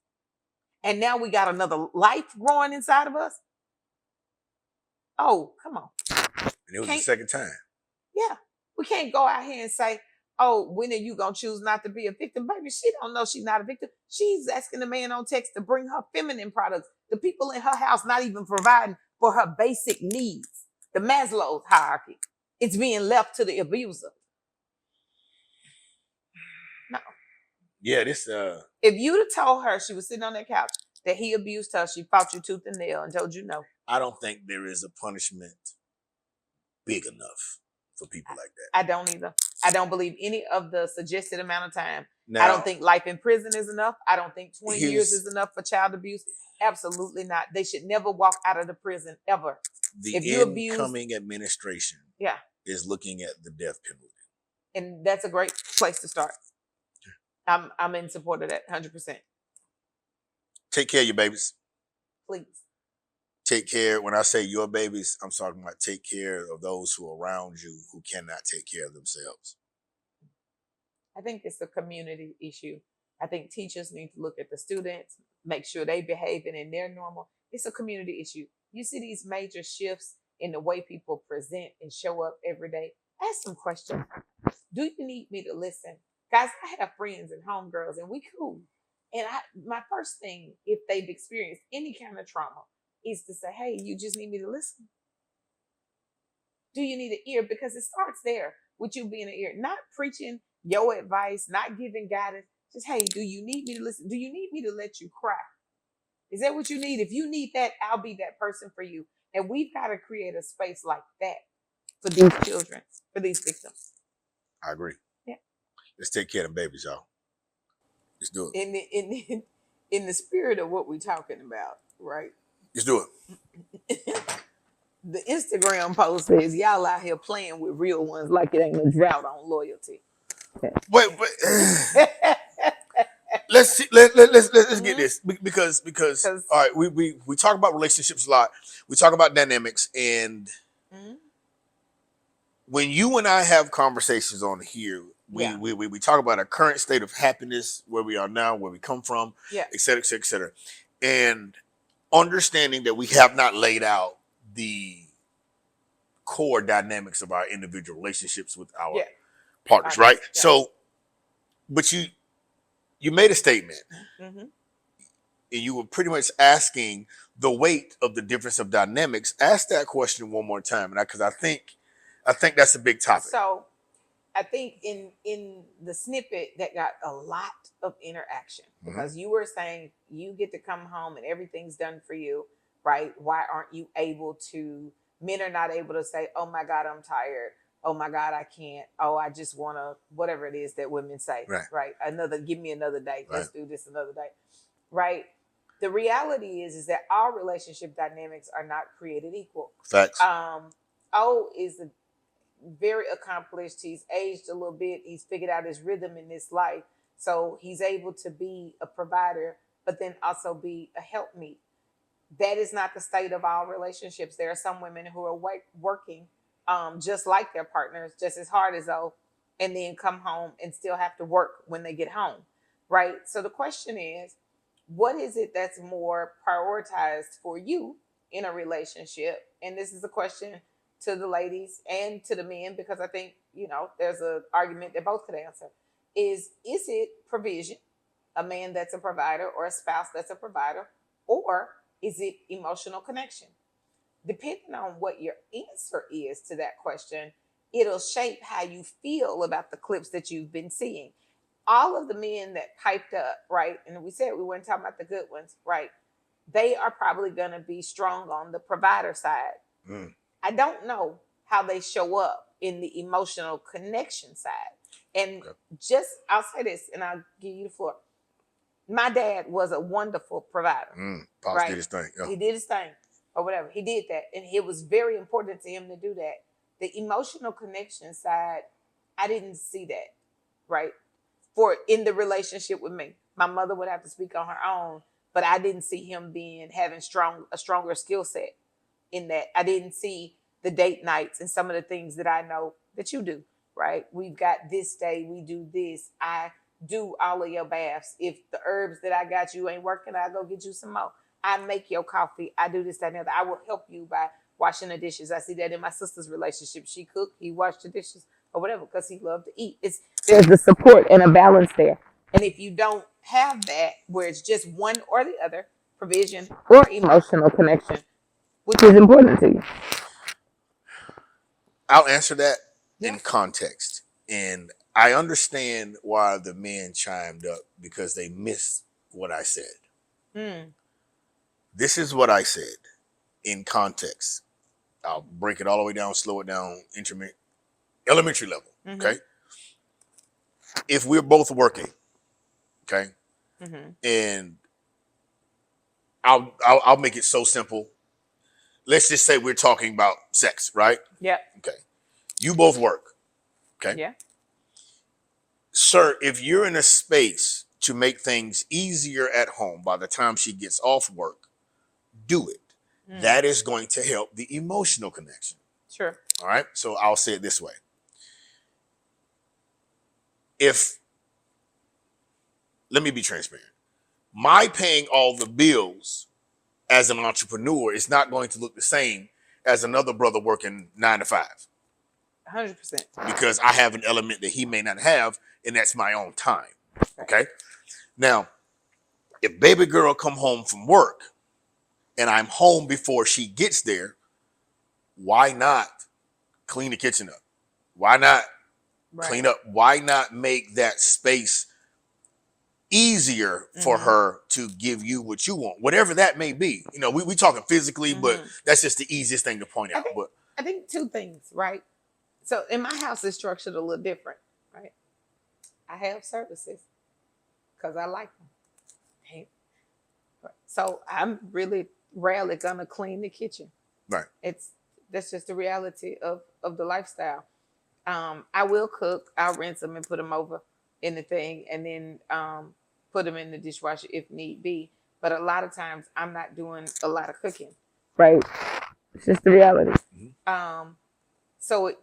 And now we got another life growing inside of us. Oh, come on. And it was the second time. Yeah. We can't go out here and say, oh, when are you going to choose not to be a victim? Baby, she don't know she's not a victim. She's asking the man on text to bring her feminine products. The people in her house not even providing for her basic needs. The Maslow's hierarchy. It's being left to the abuser. No. Yeah, this if you'd have told her, she was sitting on that couch, that he abused her, she fought you tooth and nail and told you no. I don't think there is a punishment big enough for people like that. I don't either. I don't believe any of the suggested amount of time. Now, I don't think life in prison is enough. I don't think 20 years is enough for child abuse. Absolutely not. They should never walk out of the prison ever. The incoming administration is looking at the death penalty. And that's a great place to start. I'm in support of that 100%. Take care of your babies. Please. Take care. When I say your babies, I'm talking about take care of those who are around you who cannot take care of themselves. I think it's a community issue. I think teachers need to look at the students, make sure they behaving and they're normal. It's a community issue. You see these major shifts in the way people present and show up every day. Ask some questions. Do you need me to listen? Guys, I have friends and homegirls and we cool. And my first thing, if they've experienced any kind of trauma, is to say, hey, you just need me to listen. Do you need an ear? Because it starts there with you being an ear, not preaching your advice, not giving guidance. Just, hey, do you need me to listen? Do you need me to let you cry? Is that what you need? If you need that, I'll be that person for you. And we've got to create a space like that for these children, for these victims. I agree. Yeah. Let's take care of them babies, y'all. Let's do it. In the spirit of what we're talking about, right? Let's do it. The Instagram post says y'all out here playing with real ones like it ain't a drought on loyalty. Wait, let's see, let's get this because all right, we talk about relationships a lot. We talk about dynamics, and when you and I have conversations on here, we talk about our current state of happiness, where we are now, where we come from, et cetera, et cetera, et cetera, and understanding that we have not laid out the core dynamics of our individual relationships with our partners, right? Yeah. So, but you made a statement, and you were pretty much asking the weight of the difference of dynamics. Ask that question one more time, and because I think that's a big topic. So, I think in the snippet that got a lot of interaction because you were saying you get to come home and everything's done for you, right? Why aren't you able to? Men are not able to say, "Oh my God, I'm tired. Oh my God, I can't. Oh, I just want to," whatever it is that women say, right? Give me another day. Let's do this another day, right? The reality is that all relationship dynamics are not created equal. Facts. O is very accomplished. He's aged a little bit. He's figured out his rhythm in this life. So he's able to be a provider, but then also be a helpmeet. That is not the state of all relationships. There are some women who are working just like their partners, just as hard as though, and then come home and still have to work when they get home, right? So the question is, what is it that's more prioritized for you in a relationship? And this is a question to the ladies and to the men, because I think, there's an argument that both could answer. Is it provision, a man that's a provider, or a spouse that's a provider, or is it emotional connection? Depending on what your answer is to that question, it'll shape how you feel about the clips that you've been seeing. All of the men that piped up, right, and we said we weren't talking about the good ones, right, they are probably going to be strong on the provider side. I don't know how they show up in the emotional connection side. And I'll say this, and I'll give you the floor. My dad was a wonderful provider. Pops did his thing. Yeah. He did his thing, or whatever. He did that, and it was very important to him to do that. The emotional connection side, I didn't see that, right? For in the relationship with me, my mother would have to speak on her own, but I didn't see him having a stronger skill set in that. I didn't see the date nights and some of the things that I know that you do, right? We've got this day, we do this. I do all of your baths. If the herbs that I got you ain't working, I'll go get you some more. I make your coffee. I do this, that, and the other. I will help you by washing the dishes. I see that in my sister's relationship. She cooked, he washed the dishes, or whatever, because he loved to eat. There's the support and a balance there. And if you don't have that, where it's just one or the other, provision or emotional connection, which is important to you? I'll answer that in context. And I understand why the men chimed up, because they missed what I said. This is what I said in context. I'll break it all the way down, slow it down, elementary level. Okay. If we're both working, okay, and I'll make it so simple. Let's just say we're talking about sex, right? Yeah. Okay. You both work. Okay. Yeah. Sir, if you're in a space to make things easier at home by the time she gets off work, do it. That is going to help the emotional connection. Sure. All right. So I'll say it this way. Let me be transparent. My paying all the bills as an entrepreneur is not going to look the same as another brother working 9 to 5. 100%. Because I have an element that he may not have, and that's my own time. Okay. Now, if baby girl come home from work and I'm home before she gets there, why not clean the kitchen up? Why not clean up? Why not make that space easier for her to give you what you want, whatever that may be? We talking physically, but that's just the easiest thing to point out. I think two things, right? So in my house, it's structured a little different, right? I have services because I like them. So I'm really rarely gonna clean the kitchen. Right. It's That's just the reality of the lifestyle. I will cook. I'll rinse them and put them over in the thing, and then put them in the dishwasher if need be. But a lot of times, I'm not doing a lot of cooking. Right. It's just the reality. So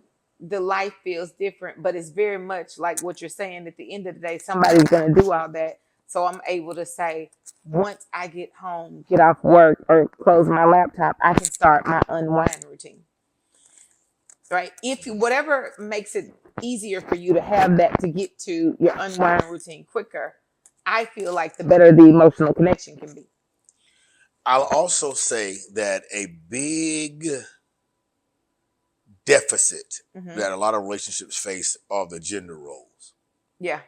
the life feels different, but it's very much like what you're saying. At the end of the day, somebody's going to do all that. So I'm able to say, once I get home, get off work, or close my laptop, I can start my unwind routine. Right? If you, whatever makes it easier for you to have that to get to your unwind routine quicker, I feel like the better the emotional connection can be. I'll also say that a big deficit that a lot of relationships face are the gender roles. Yeah.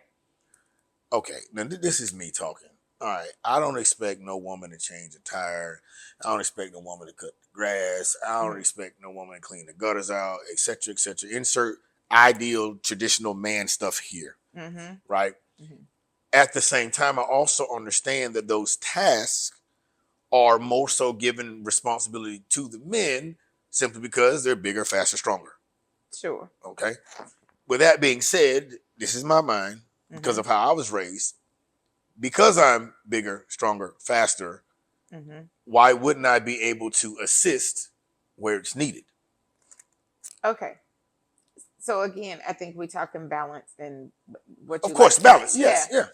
Okay, now this is me talking. All right, I don't expect no woman to change a tire. I don't expect no woman to cut the grass. I don't expect no woman to clean the gutters out, etc., etc. Insert ideal traditional man stuff here, right? At the same time, I also understand that those tasks are more so given responsibility to the men simply because they're bigger, faster, stronger. Sure. Okay. With that being said, this is my mind because of how I was raised. Because I'm bigger, stronger, faster, why wouldn't I be able to assist where it's needed? Okay. So again, I think we're talking balance and what you Of course, like. balance. Yes, yeah.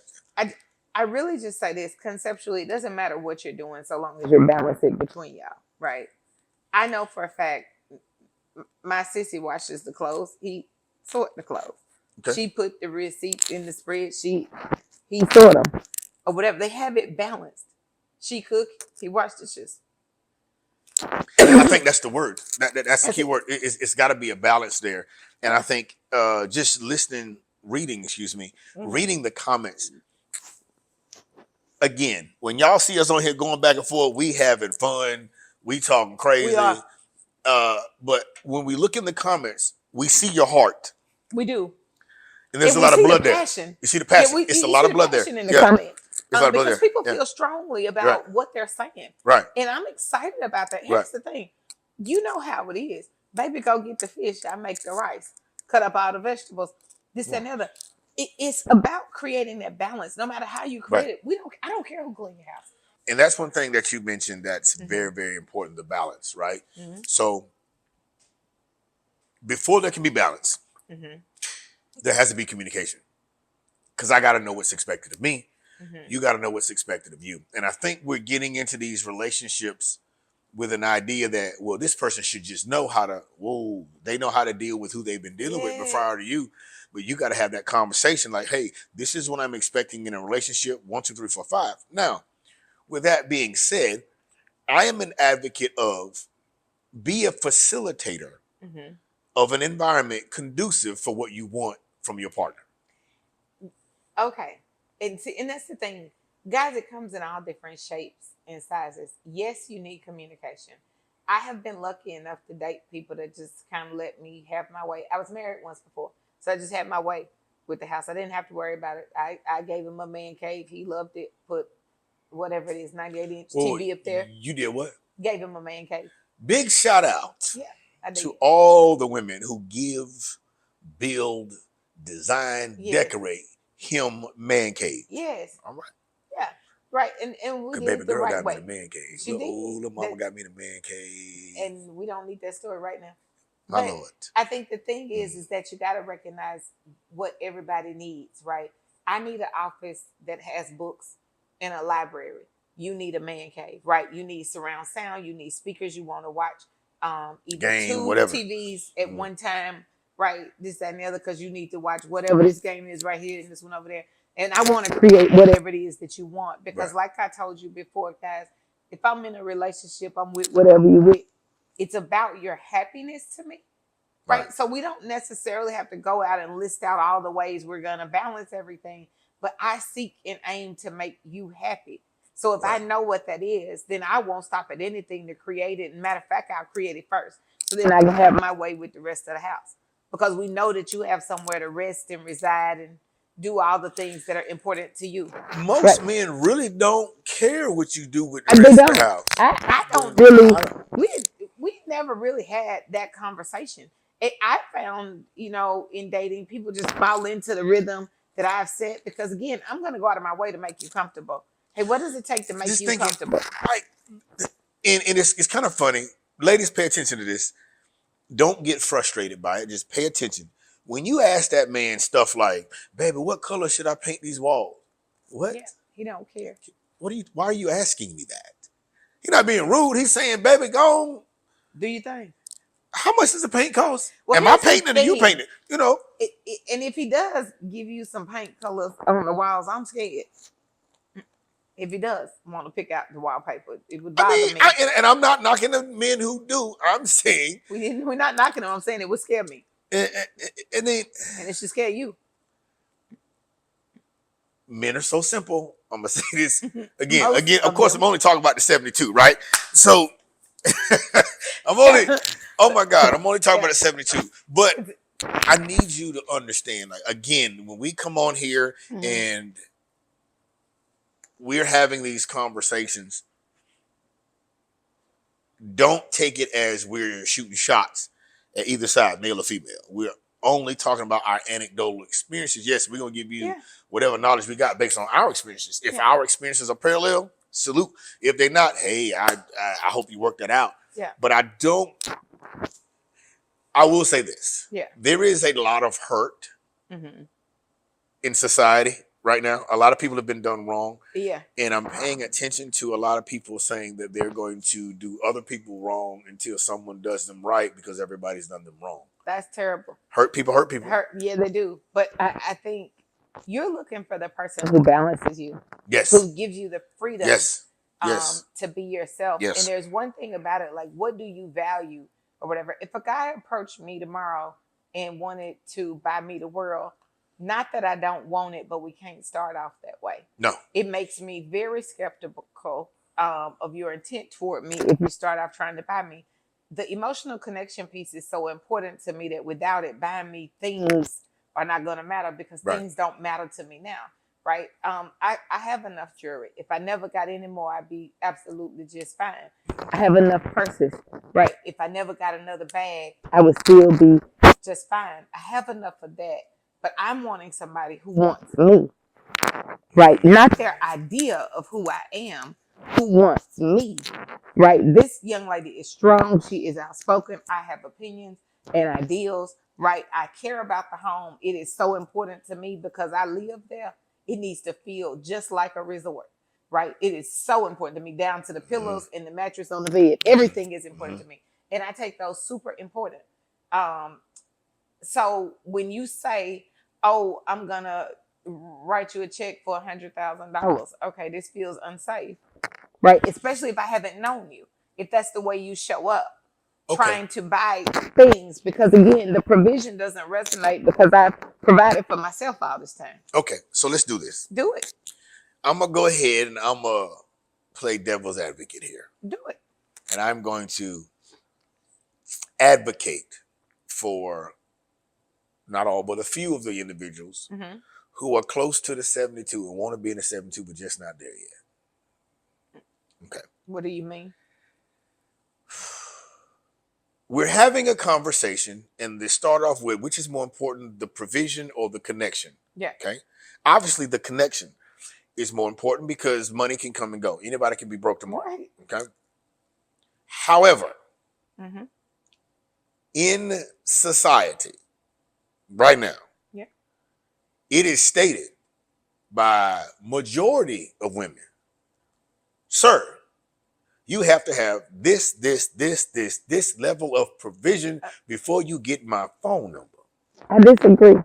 I really just say this conceptually. It doesn't matter what you're doing so long as you're balancing between y'all, right? I know for a fact my sissy washes the clothes. He sort the clothes. Okay. She put the receipts in the spreadsheet. He sort them or whatever. They have it balanced. She cooked. He washed dishes. I think that's the word. That's the key word. It's got to be a balance there. And I think just reading the comments. Again, when y'all see us on here going back and forth, we having fun. We talking crazy. We are. But when we look in the comments, we see your heart. We do. And there's a lot of blood there. You see the passion. It's a lot of blood there. In the comments. Because people feel strongly about what they're saying. Right. And I'm excited about that. Here's the thing. You know how it is. Baby, go get the fish. I make the rice. Cut up all the vegetables. This and the other. It's about creating that balance. No matter how you create it. I don't care who cleans your house. And that's one thing that you mentioned that's very, very important, the balance, right? So before there can be balance, there has to be communication. Because I got to know what's expected of me. You got to know what's expected of you. And I think we're getting into these relationships with an idea that, well, this person should just know how to, they know how to deal with who they've been dealing with prior to you. But you got to have that conversation like, hey, this is what I'm expecting in a relationship, 1, 2, 3, 4, 5. Now, with that being said, I am an advocate of be a facilitator of an environment conducive for what you want from your partner. Okay. And that's the thing. Guys, it comes in all different shapes and sizes. Yes, you need communication. I have been lucky enough to date people that just kind of let me have my way. I was married once before, so I just had my way with the house. I didn't have to worry about it. I gave him a man cave. He loved it. Put whatever it is, 98-inch TV up there. You did what? Gave him a man cave. Big shout out I did. To all the women who give, build, design, decorate him man cave. Yes. All right. Yeah. Right. And we did baby the girl right got way. me the man cave. She did. Little mama got me the man cave. And we don't need that story right now. My Lord. I think the thing is that you got to recognize what everybody needs, right? I need an office that has books and a library. You need a man cave, right? You need surround sound. You need speakers. You want to watch either two TVs at one time, right? This, that, and the other, because you need to watch whatever this game is right here and this one over there. And I want to create whatever it is that you want. Because like I told you before, guys, if I'm in a relationship, I'm with whatever you with. It's about your happiness to me. Right? So we don't necessarily have to go out and list out all the ways we're going to balance everything. But I seek and aim to make you happy. So if I know what that is, then I won't stop at anything to create it. And matter of fact, I'll create it first. So then I can have my way with the rest of the house. Because we know that you have somewhere to rest and reside and do all the things that are important to you. Most men really don't care what you do with the rest of the house. I don't really. We never really had that conversation. I found, in dating, people just fall into the rhythm that I've set because, again, I'm going to go out of my way to make you comfortable. Hey, what does it take to make Just you thinking, comfortable? like, and it's kind of funny. Ladies, pay attention to this. Don't get frustrated by it. Just pay attention. When you ask that man stuff like, "Baby, what color should I paint these walls?" What? Yeah, he don't care. Why are you asking me that? He's not being rude. He's saying, "Baby, go on. Do you think? How much does the paint cost? Well, Am I here's the painting it or you thing. painting it?" You know. And if he does give you some paint colors on the walls, I'm scared. If he does want to pick out the wallpaper, it would bother me. And I'm not knocking the men who do. I'm saying We're not knocking him. I'm saying it would scare me, and then and it should scare you. men are so simple. I'm gonna say this again. Most Again, of of course, them. I'm only talking about the 72, right? So I'm only. Oh my God, I'm only talking about the 72. But I need you to understand. Like, again, when we come on here and we're having these conversations, don't take it as we're shooting shots at either side, male or female. We're only talking about our anecdotal experiences. Yes, we're going to give you whatever knowledge we got based on our experiences. If our experiences are parallel, salute. If they're not, hey, I hope you work that out. Yeah. But I will say this. Yeah. There is a lot of hurt in society right now. A lot of people have been done wrong. Yeah. And I'm paying attention to a lot of people saying that they're going to do other people wrong until someone does them right because everybody's done them wrong. That's terrible. Hurt people hurt people. Yeah, they do. But I think you're looking for the person who balances you. Yes. Who gives you the freedom to be yourself. Yes. And there's one thing about it, like, what do you value or whatever? If a guy approached me tomorrow and wanted to buy me the world, not that I don't want it, but we can't start off that way. No. It makes me very skeptical of your intent toward me if you start off trying to buy me. The emotional connection piece is so important to me that without it, buying me things are not going to matter because things don't matter to me now, right? I have enough jewelry. If I never got any more, I'd be absolutely just fine. I have enough purses, right? If I never got another bag, I would still be just fine. I have enough of that. But I'm wanting somebody who wants me, right? Not their idea of who I am, who wants me, right? This young lady is strong. She is outspoken. I have opinions and ideals, right? I care about the home. It is so important to me because I live there. It needs to feel just like a resort, right? It is so important to me, down to the pillows and the mattress on the bed. Everything is important to me. And I take those super important. So when you say, "Oh, I'm gonna write you a check for $100,000," okay, this feels unsafe, right? Especially if I haven't known you. If that's the way you show up, trying to buy things, because again, the provision doesn't resonate because I provided for myself all this time. Okay, so let's do this. Do it. I'm gonna go ahead and I'm gonna play devil's advocate here. Do it. And I'm going to advocate for not all, but a few of the individuals who are close to the 72 and want to be in the 72, but just not there yet. Okay. What do you mean? We're having a conversation, and they start off with, which is more important, the provision or the connection? Yeah. Okay. Obviously, the connection is more important because money can come and go. Anybody can be broke tomorrow. Right. Okay. However, in society, right now, it is stated by majority of women, sir, you have to have this level of provision before you get my phone number. I disagree.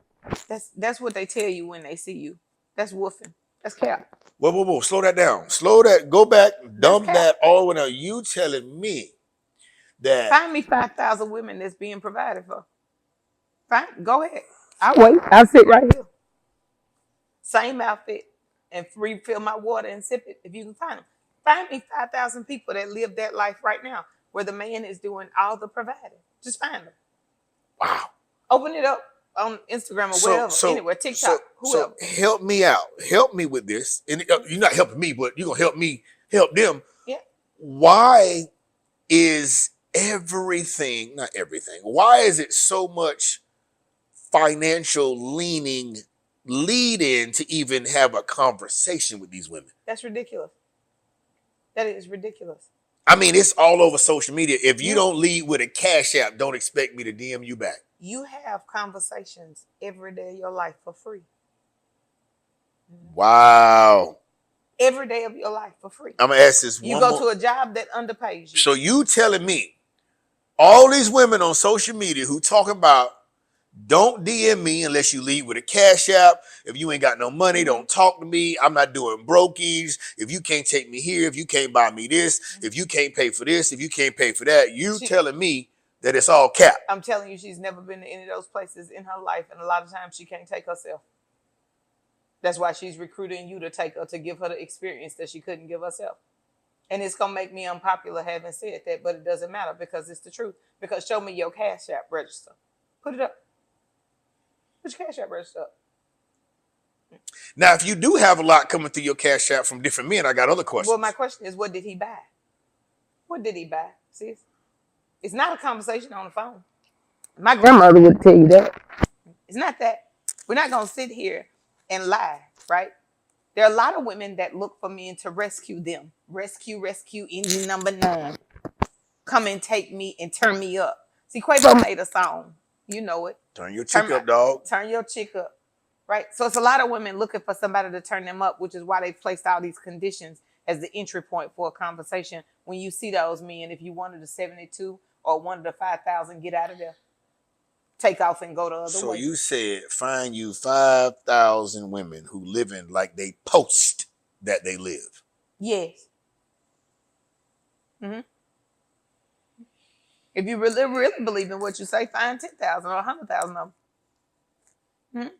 That's what they tell you when they see you. That's woofing. That's cap. Whoa. Slow that down. Slow that. Go back. Dump that all the way. Now you telling me that. Find me 5,000 women that's being provided for. Fine. Go ahead. I'll wait. I'll sit right here. Same outfit and refill my water and sip it if you can find them. Find me 5,000 people that live that life right now where the man is doing all the providing. Just find them. Wow. Open it up on Instagram or wherever, anywhere, TikTok, whoever. So help me out. Help me with this. And you're not helping me, but you're going to help me help them. Yeah. Why is everything, not everything. Why is it so much financial lead in to even have a conversation with these women? That's ridiculous. That is ridiculous. I mean, it's all over social media. If you don't lead with a cash app, don't expect me to DM you back. You have conversations every day of your life for free. Wow. Every day of your life for free. I'm going to ask this You one go more. to a job that underpays you. So you telling me all these women on social media who talking about don't DM me unless you lead with a cash app. If you ain't got no money, don't talk to me. I'm not doing brokies. If you can't take me here, if you can't buy me this, if you can't pay for this, if you can't pay for that, you telling me that it's all cap. I'm telling you, she's never been to any of those places in her life, and a lot of times she can't take herself. That's why she's recruiting you to take her, to give her the experience that she couldn't give herself. And it's gonna make me unpopular having said that, but it doesn't matter because it's the truth. Because show me your cash app register. Put it up. Put your cash app register up. Now, if you do have a lot coming through your cash app from different men, I got other questions. Well, my question is, what did he buy? What did he buy, sis? It's not a conversation on the phone. My grandmother would tell you that. It's not that. We're not going to sit here and lie, right? There are a lot of women that look for men to rescue them. Rescue, engine number 9. Come and take me and turn me up. See, Quavo made a song. You know it. Turn your chick up, dog. Turn your chick up, right? So it's a lot of women looking for somebody to turn them up, which is why they placed all these conditions as the entry point for a conversation. When you see those men, if you wanted a 72 or wanted a 5,000, get out of there. Take off and go the other way. So you said find you 5,000 women who living like they post that they live. Yes. Mm-hmm. If you really believe in what you say, find 10,000 or 100,000 of them. Mm-hmm.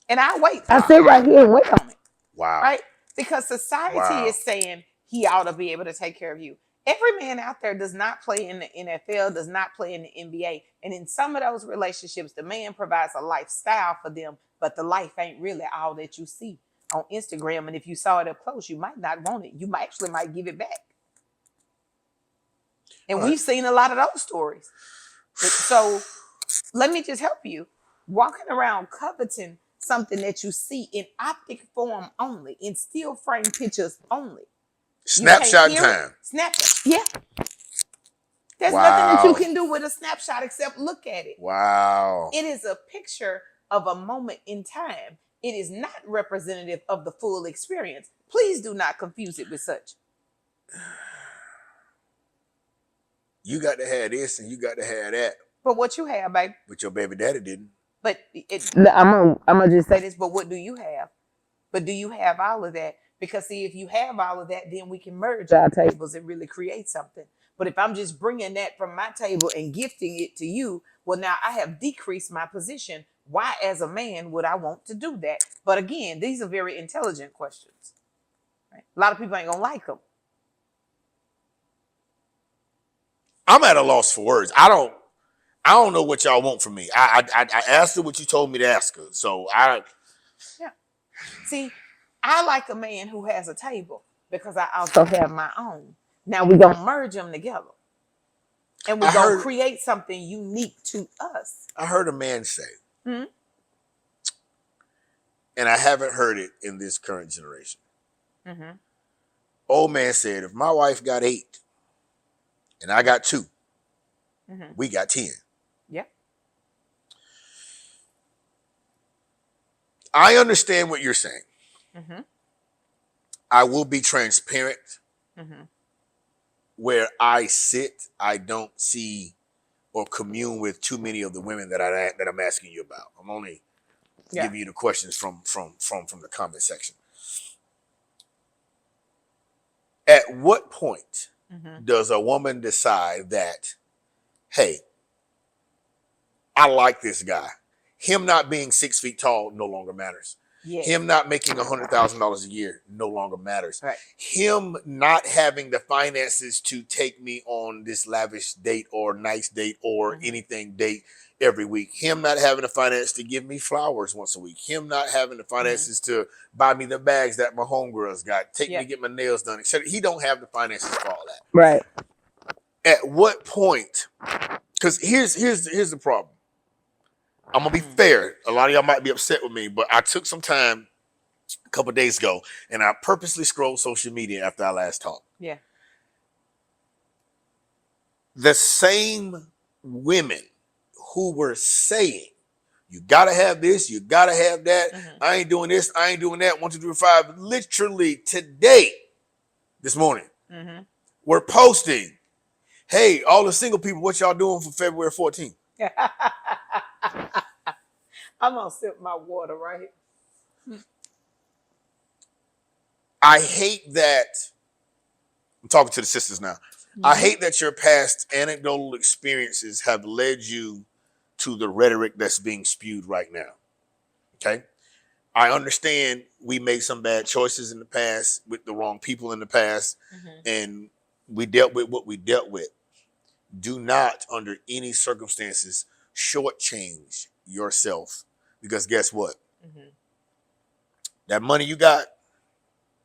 And I'll wait. I'll sit right here and wait on it. Wow. Right? Because society is saying he ought to be able to take care of you. Every man out there does not play in the NFL, does not play in the NBA. And in some of those relationships, the man provides a lifestyle for them, but the life ain't really all that you see on Instagram. And if you saw it up close, you might not want it. You might give it back. And we've seen a lot of those stories. So let me just help you. Walking around coveting something that you see in optic form only, in still frame pictures only. Snapshot time. Snapshot. Yeah. There's nothing that you can do with a snapshot except look at it. Wow. It is a picture of a moment in time. It is not representative of the full experience. Please do not confuse it with such. You got to have this and you got to have that. But what you have, baby. But your baby daddy didn't. But I'm gonna just say this, but what do you have? But do you have all of that? Because see, if you have all of that, then we can merge our tables and really create something. But if I'm just bringing that from my table and gifting it to you, well, now I have decreased my position. Why, as a man, would I want to do that? But again, these are very intelligent questions. Right? A lot of people ain't gonna like them. I'm at a loss for words. I don't know what y'all want from me. I asked her what you told me to ask her. So yeah. See, I like a man who has a table because I also have my own. Now we're gonna merge them together. And we're gonna create something unique to us. I heard a man say, and I haven't heard it in this current generation. Mm-hmm. Old man said, if my wife got 8 and I got 2, we got 10. Yeah. I understand what you're saying. Mm-hmm. I will be transparent. Mm-hmm. Where I sit, I don't see or commune with too many of the women that I'm asking you about. I'm only giving you the questions from the comment section. At what point does a woman decide that, hey, I like this guy? Him not being 6 feet tall no longer matters. Yes. Him not making $100,000 a year no longer matters. Right. Him not having the finances to take me on this lavish date or nice date or anything date every week. Him not having the finance to give me flowers once a week. Him not having the finances to buy me the bags that my homegirls got. Take me to get my nails done, etc. He don't have the finances for all that. Right. At what point? Because here's the problem. I'm gonna be fair. A lot of y'all might be upset with me, but I took some time a couple of days ago, and I purposely scrolled social media after our last talk. Yeah. The same women who were saying, you gotta have this, you gotta have that. I ain't doing this, I ain't doing that. 1, 2, 3, 5. Literally today, this morning, we're posting, hey, all the single people, what y'all doing for February 14th? I'm gonna sip my water right here. I hate that. I'm talking to the sisters now. I hate that your past anecdotal experiences have led you to the rhetoric that's being spewed right now. Okay? I understand we made some bad choices in the past with the wrong people in the past, and we dealt with what we dealt with. Do not, under any circumstances, shortchange yourself, because guess what? That money you got,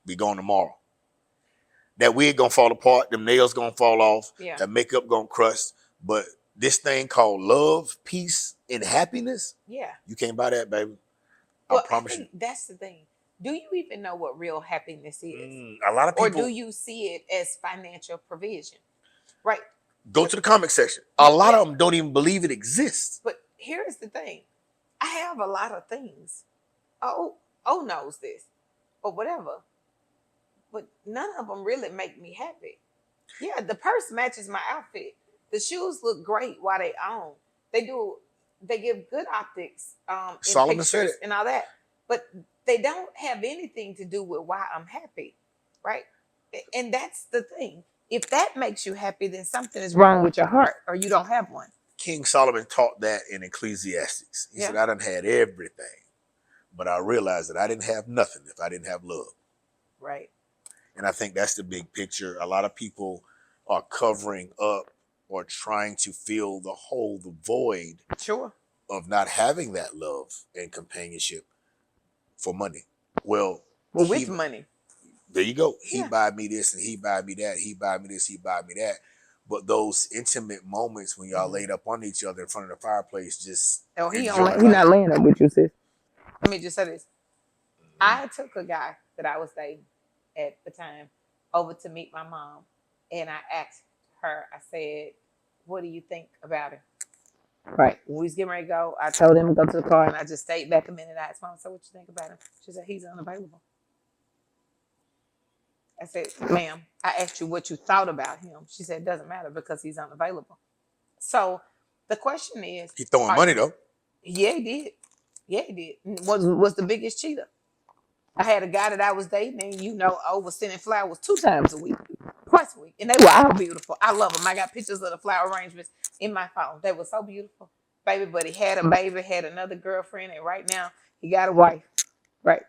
be gone tomorrow. That wig gonna fall apart, them nails gonna fall off, that makeup gonna crust, but this thing called love, peace, and happiness, you can't buy that, baby. Well, I promise you. that's the thing. Do you even know what real happiness is? A lot of people. Or do you see it as financial provision? Right. Go to the comment section. A lot of them don't even believe it exists. But here's the thing. I have a lot of things. Oh knows this. Or whatever. But none of them really make me happy. Yeah, the purse matches my outfit. The shoes look great while they on. They give good optics in pictures and all that. But they don't have anything to do with why I'm happy. Right? And that's the thing. If that makes you happy, then something is wrong with your heart, or you don't have one. King Solomon taught that in Ecclesiastes. He said, I done had everything, but I realized that I didn't have nothing if I didn't have love. Right. And I think that's the big picture. A lot of people are covering up or trying to fill the hole, the void of not having that love and companionship for money. Well, with money. There you go. He buy me this and he buy me that. He buy me this, he buy me that. But those intimate moments when y'all laid up on each other in front of the fireplace, just he not laying up with you, sis. Let me just say this. I took a guy that I was dating at the time over to meet my mom, and I asked her, I said, what do you think about him? Right. When we was getting ready to go, I told him to go to the car, and I just stayed back a minute. I asked Mom, so what you think about him? She said, he's unavailable. I said, ma'am, I asked you what you thought about him. She said, it doesn't matter because he's unavailable. So the question is, he throwing money though. Yeah, he did. Yeah, he did. Was the biggest cheater. I had a guy that I was dating, and was sending flowers 2 times a week, twice a week, and they were all beautiful. I love them. I got pictures of the flower arrangements in my phone. They were so beautiful, baby. But he had a baby, had another girlfriend, and right now he got a wife, right,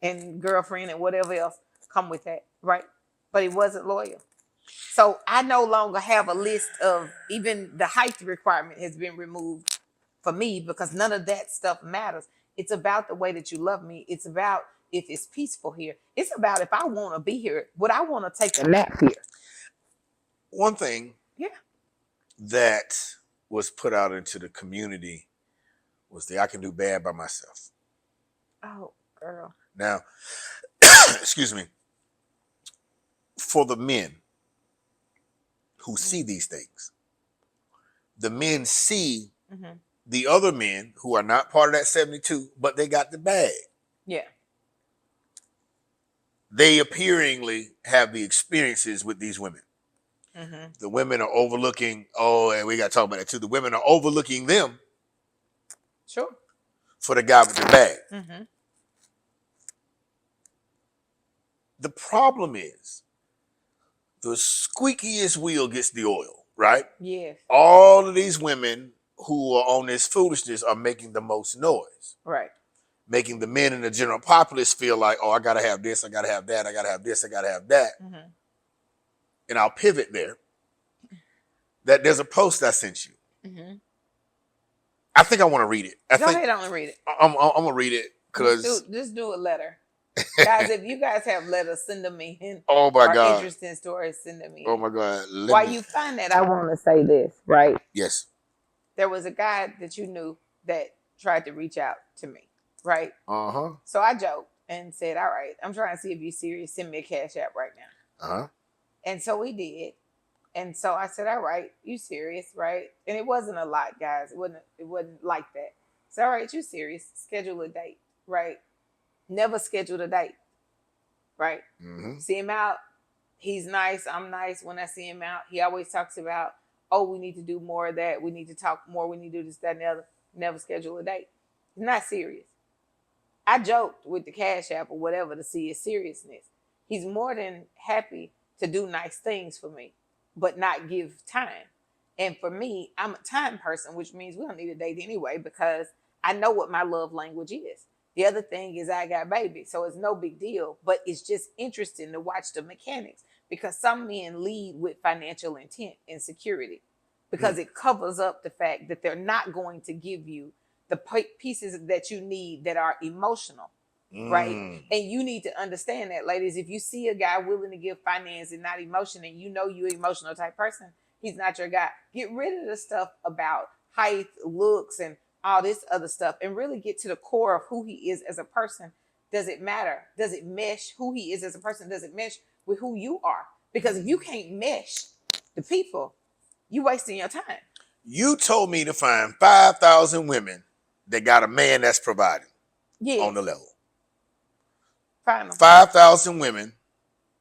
and girlfriend and whatever else come with that, right? But he wasn't loyal. So I no longer have a list of, even the height requirement has been removed for me, because none of that stuff matters. It's about the way that you love me. It's about if it's peaceful here. It's about if I want to be here, would I want to take a nap here? One thing that was put out into the community was that I can do bad by myself. Oh, girl. Now, excuse me, for the men who see these things, the men see the other men who are not part of that 72, but they got the bag. Yeah. They appearingly have the experiences with these women. The women are overlooking, and we got to talk about that too. The women are overlooking them. Sure. For the guy with the bag. The problem is the squeakiest wheel gets the oil, right? Yes. All of these women who are on this foolishness are making the most noise. Right. Making the men and the general populace feel like, oh, I got to have this, I got to have that, I got to have this, I got to have that. And I'll pivot there. That there's a post I sent you. I think I want to read it. Go ahead on and read it. I'm going to read it because... Just do a letter. Guys, if you guys have letters, send them in. Oh my or God. interesting stories, send them in. Oh my God. While you find that, I want to say this, right? Yes. There was a guy that you knew that tried to reach out to me, right? Uh-huh. So I joked and said, all right, I'm trying to see if you're serious. Send me a Cash App right now. Uh-huh. And so he did. And so I said, all right, you serious, right? And it wasn't a lot, guys. It wasn't like that. So, all right, you serious. Schedule a date, right? Never scheduled a date, right? Mm-hmm. See him out. He's nice. I'm nice when I see him out. He always talks about, oh, we need to do more of that. We need to talk more. We need to do this, that, and the other. Never schedule a date. He's not serious. I joked with the Cash App or whatever to see his seriousness. He's more than happy to do nice things for me, but not give time. And for me, I'm a time person, which means we don't need a date anyway, because I know what my love language is. The other thing is I got babies, so it's no big deal, but it's just interesting to watch the mechanics, because some men lead with financial intent and security, because it covers up the fact that they're not going to give you the pieces that you need that are emotional, right? And you need to understand that, ladies. If you see a guy willing to give finance and not emotion, and you know you're an emotional type person, he's not your guy. Get rid of the stuff about height, looks, and all this other stuff, and really get to the core of who he is as a person. Does it matter? Does it mesh? Who he is as a person, does it mesh with who you are? Because if you can't mesh the people, you wasting your time. You told me to find 5,000 women that got a man that's providing on the level. 5,000 women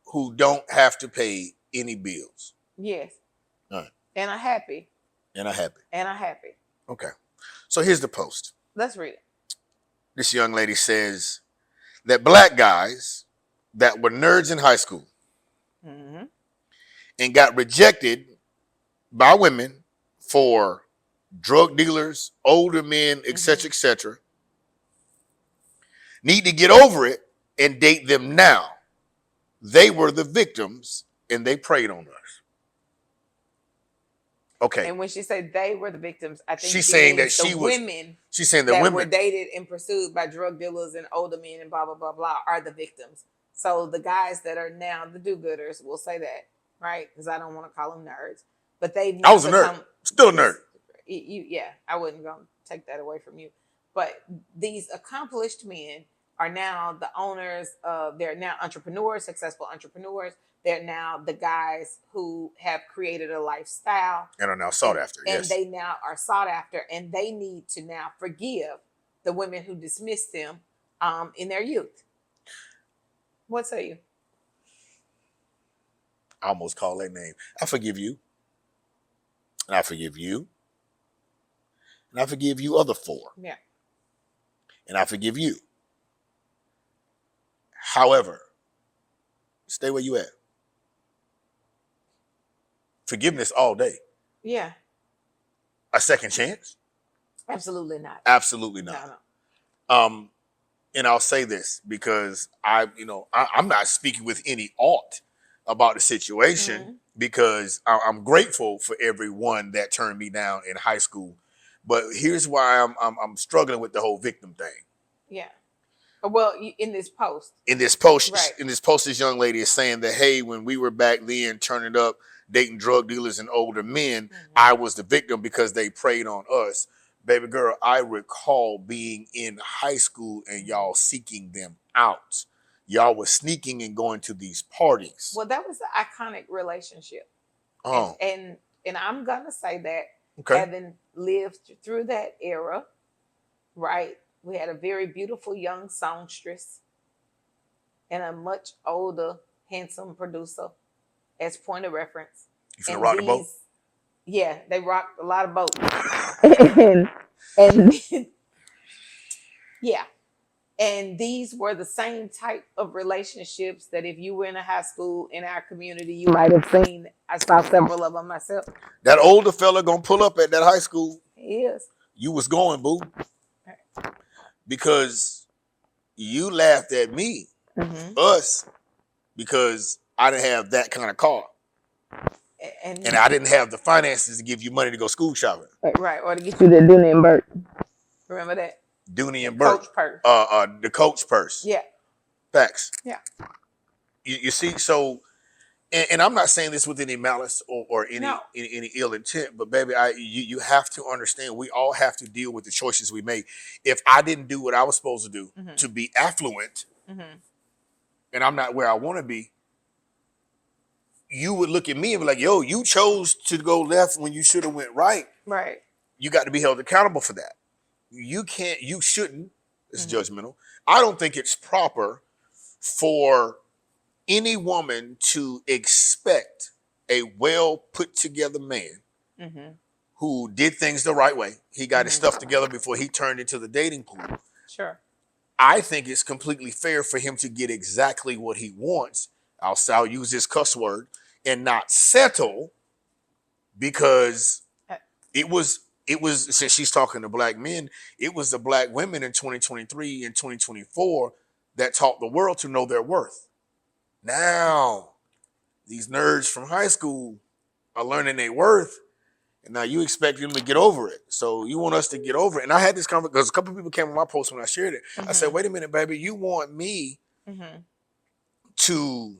who don't have to pay any bills. Yes. All right. And are happy. And are happy. And are happy. Okay. So here's the post. Let's read it. This young lady says that black guys that were nerds in high school and got rejected by women for drug dealers, older men, etc., need to get over it and date them now. They were the victims and they preyed on us. Okay. And when she said they were the victims, I think she's saying that women. She's saying that women were dated and pursued by drug dealers and older men and blah blah blah blah are the victims. So the guys that are now the do-gooders will say that, right? Because I don't want to call them nerds, but they. I was a nerd, still a nerd. Yeah, I wasn't gonna take that away from you. But these accomplished men are now the owners of. They're now entrepreneurs, successful entrepreneurs. They're now the guys who have created a lifestyle and are now sought after. And they now are sought after, and they need to now forgive the women who dismissed them in their youth. What say you? I almost call that name. I forgive you. And I forgive you. And I forgive you other four. Yeah. And I forgive you. However, stay where you at. Forgiveness all day. Yeah. A second chance? Absolutely not. Absolutely not. No. And I'll say this because I'm not speaking with any aught about the situation because I'm grateful for everyone that turned me down in high school. But here's why I'm struggling with the whole victim thing. Yeah. Well, in this post, right. This young lady is saying that, hey, when we were back then turning up, dating drug dealers and older men, I was the victim because they preyed on us. Baby girl, I recall being in high school and y'all seeking them out. Y'all were sneaking and going to these parties. Well, that was the iconic relationship. Oh. And I'm going to say that having lived through that era, right? We had a very beautiful young songstress and a much older, handsome producer as point of reference. You finna rock the boat? Yeah, they rocked a lot of boats. and yeah. And these were the same type of relationships that if you were in a high school in our community, you might have seen. I saw several of them myself. That older fella gonna pull up at that high school. He is. You was going, boo. Because you laughed at me, us, because I didn't have that kind of car. And I didn't have the finances to give you money to go school shopping. Right, or to get you the Dooney and Burke. Remember that? Dooney and Burke. Coach purse. The Coach purse. Yeah. Facts. Yeah. You see, so and I'm not saying this with any malice or No. any ill intent, but baby, you have to understand we all have to deal with the choices we make. If I didn't do what I was supposed to do Mm-hmm. to be affluent, Mm-hmm. and I'm not where I want to be, you would look at me and be like, "Yo, you chose to go left when you should have went right. Right. You got to be held accountable for that. You can't. You shouldn't. It's Mm-hmm. judgmental. I don't think it's proper for any woman to expect a well put together man Mm-hmm. who did things the right way. He got his Mm-hmm. stuff together before he turned into the dating pool. Sure. I think it's completely fair for him to get exactly what he wants. I'll use this cuss word and not settle because Uh, it was since she's talking to black men, it was the black women in 2023 and 2024 that taught the world to know their worth. Now, these nerds from high school are learning their worth, and now you expect them to get over it. So you want us to get over it. And I had this conversation because a couple of people came on my post when I shared it. I said, Mm-hmm. wait a minute, baby, you want me Mm-hmm. to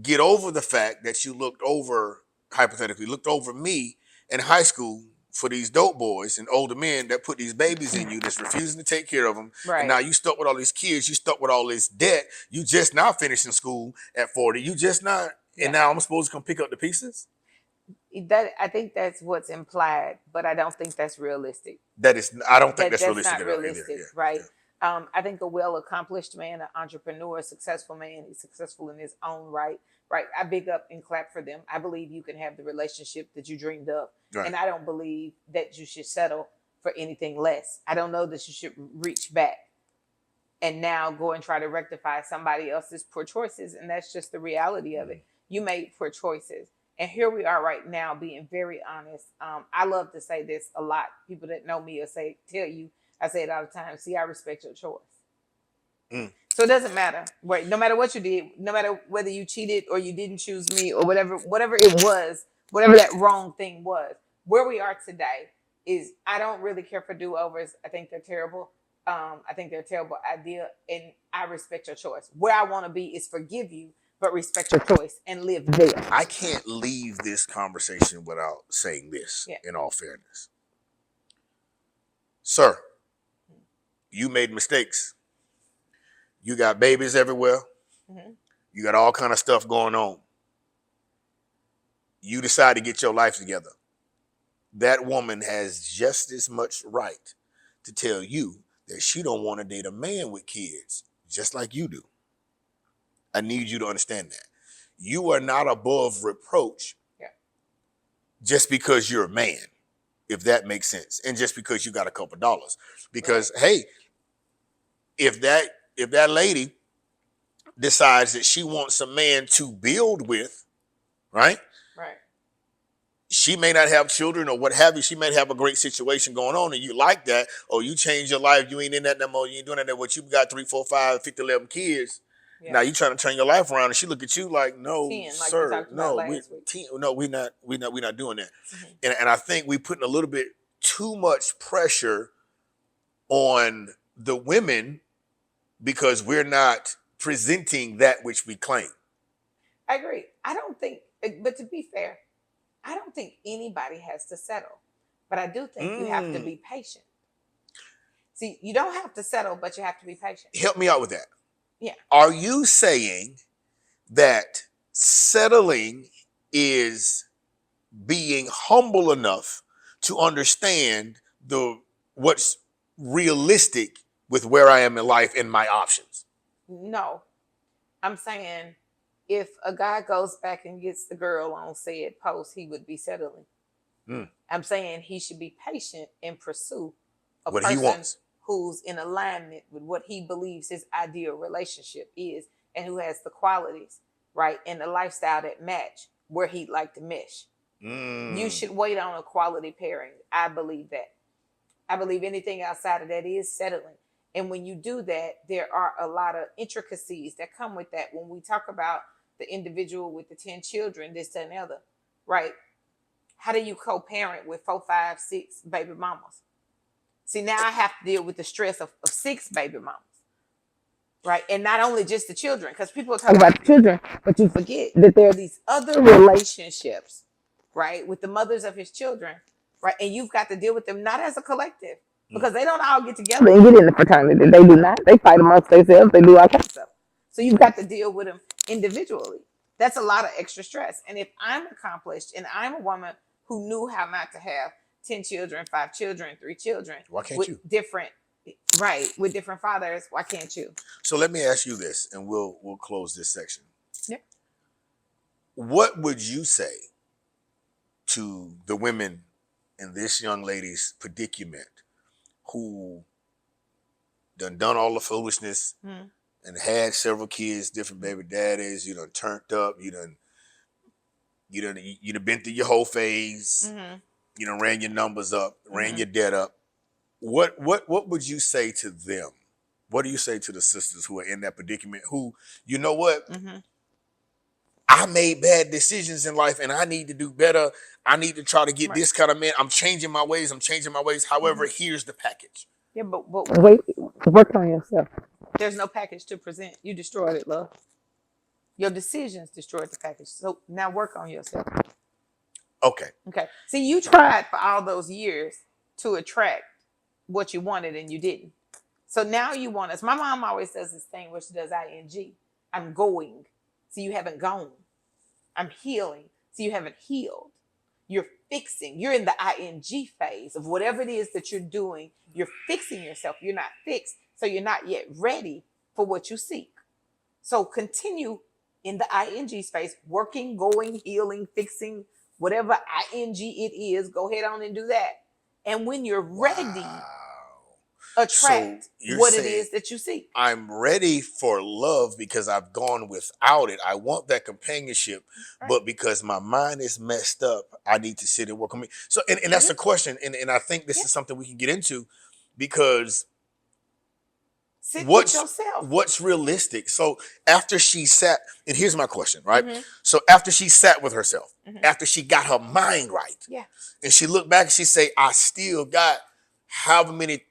get over the fact that you looked over, hypothetically, looked over me in high school for these dope boys and older men that put these babies in you that's refusing to take care of them. And Right. now you stuck with all these kids, you stuck with all this debt. You just now finishing school at 40. You just not, Yeah. and now I'm supposed to come pick up the pieces? That I think that's what's implied, but I don't think that's realistic. That is, I don't think that's That's realistic not at all either. realistic, Yeah. right? Yeah. I think a well-accomplished man, an entrepreneur, a successful man, he's successful in his own right. Right. I big up and clap for them. I believe you can have the relationship that you dreamed of. Right. And I don't believe that you should settle for anything less. I don't know that you should reach back and now go and try to rectify somebody else's poor choices. And that's just the reality of it. You made poor choices. And here we are right now being very honest. I love to say this a lot. People that know me will tell you, I say it all the time. See, I respect your choice. Mm. So it doesn't matter. Right? No matter what you did, no matter whether you cheated or you didn't choose me or whatever it was, whatever that wrong thing was, where we are today is I don't really care for do-overs. I think they're terrible. I think they're a terrible idea. And I respect your choice. Where I want to be is forgive you, but respect your choice and live there. I can't leave this conversation without saying this, in all fairness. Sir, you made mistakes. You got babies everywhere. Mm-hmm. You got all kind of stuff going on. You decide to get your life together. That woman has just as much right to tell you that she don't want to date a man with kids, just like you do. I need you to understand that. You are not above reproach just because you're a man, if that makes sense, and just because you got a couple dollars. Because, hey, if that lady decides that she wants a man to build with, right? Right. She may not have children or what have you. She may have a great situation going on and you like that. Or you change your life. You ain't in that no more. You ain't doing that no more. You got 3, 4, 5, 50, 11 kids. Yeah. Now you trying to turn your life around and she look at you like, no, 10, sir, like no, we're not doing that. Mm-hmm. And I think we putting a little bit too much pressure on the women because we're not presenting that which we claim. I agree. I don't think, but to be fair, I don't think anybody has to settle, but I do think you have to be patient. See, you don't have to settle, but you have to be patient. Help me out with that. Yeah. Are you saying that settling is being humble enough to understand what's realistic with where I am in life and my options? No, I'm saying if a guy goes back and gets the girl on said post, he would be settling. I'm saying he should be patient and pursue what person he wants, who's in alignment with what he believes his ideal relationship is and who has the qualities, right, and the lifestyle that match where he'd like to mesh. You should wait on a quality pairing. I believe that. I believe anything outside of that is settling. And when you do that, there are a lot of intricacies that come with that. When we talk about the individual with the 10 children, this, that, and the other, right? How do you co-parent with 4, 5, 6 baby mamas? See, now I have to deal with the stress of 6 baby mamas. right? And not only just the children, because people talk about the children, but you forget that there are these other relationships, right, with the mothers of his children, right? And you've got to deal with them not as a collective, because they don't all get together and get in the fraternity. They do not. They fight amongst themselves. They do all kinds of stuff. So you've got to deal with them individually. That's a lot of extra stress. And if I'm accomplished and I'm a woman who knew how not to have 10 children, 5 children, 3 children, why can't with you? Different, right, with different fathers, why can't you? So let me ask you this, and we'll close this section. Yeah. What would you say to the women in this young lady's predicament who done all the foolishness and had several kids, different baby daddies, you done turned up, you done been through your whole phase, you done ran your numbers up, ran your debt up. What would you say to them? What do you say to the sisters who are in that predicament, who, you know what? I made bad decisions in life and I need to do better. I need to try to get this kind of man. I'm changing my ways. However, here's the package. Yeah, but wait, work on yourself. There's no package to present. You destroyed it, love. Your decisions destroyed the package. So now work on yourself. Okay. See, you tried for all those years to attract what you wanted and you didn't. So now you want us. My mom always does this thing where she does ing. I'm going. So you haven't gone. I'm healing. So you haven't healed. You're fixing. You're in the ing phase of whatever it is that you're doing. You're fixing yourself. You're not fixed. So you're not yet ready for what you seek. So continue in the ing space, working, going, healing, fixing, whatever ing it is, go ahead on and do that. And when you're ready, attract what it is that you seek. I'm ready for love because I've gone without it. I want that companionship, but because my mind is messed up, I need to sit and work on me. So, and that's a question. And I think this is something we can get into, because sit with yourself. What's realistic? So after she sat, and here's my question, right? So after she sat with herself, after she got her mind right, and she looked back and she say, I still got however many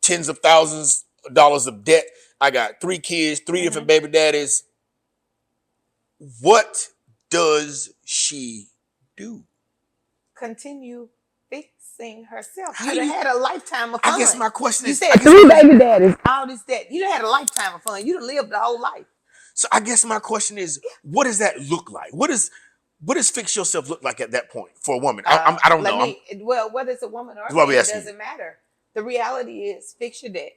tens of thousands of dollars of debt. I got 3 kids, 3 different baby daddies. What does she do? Continue fixing herself. You done had a lifetime of fun. I guess my question is, you said 3 baby daddies, all this debt. You done had a lifetime of fun. You done lived the whole life. So I guess my question is, what does that look like? What does fix yourself look like at that point for a woman? I don't know. Well, whether it's a woman or a man, it doesn't matter. The reality is, fix your debt.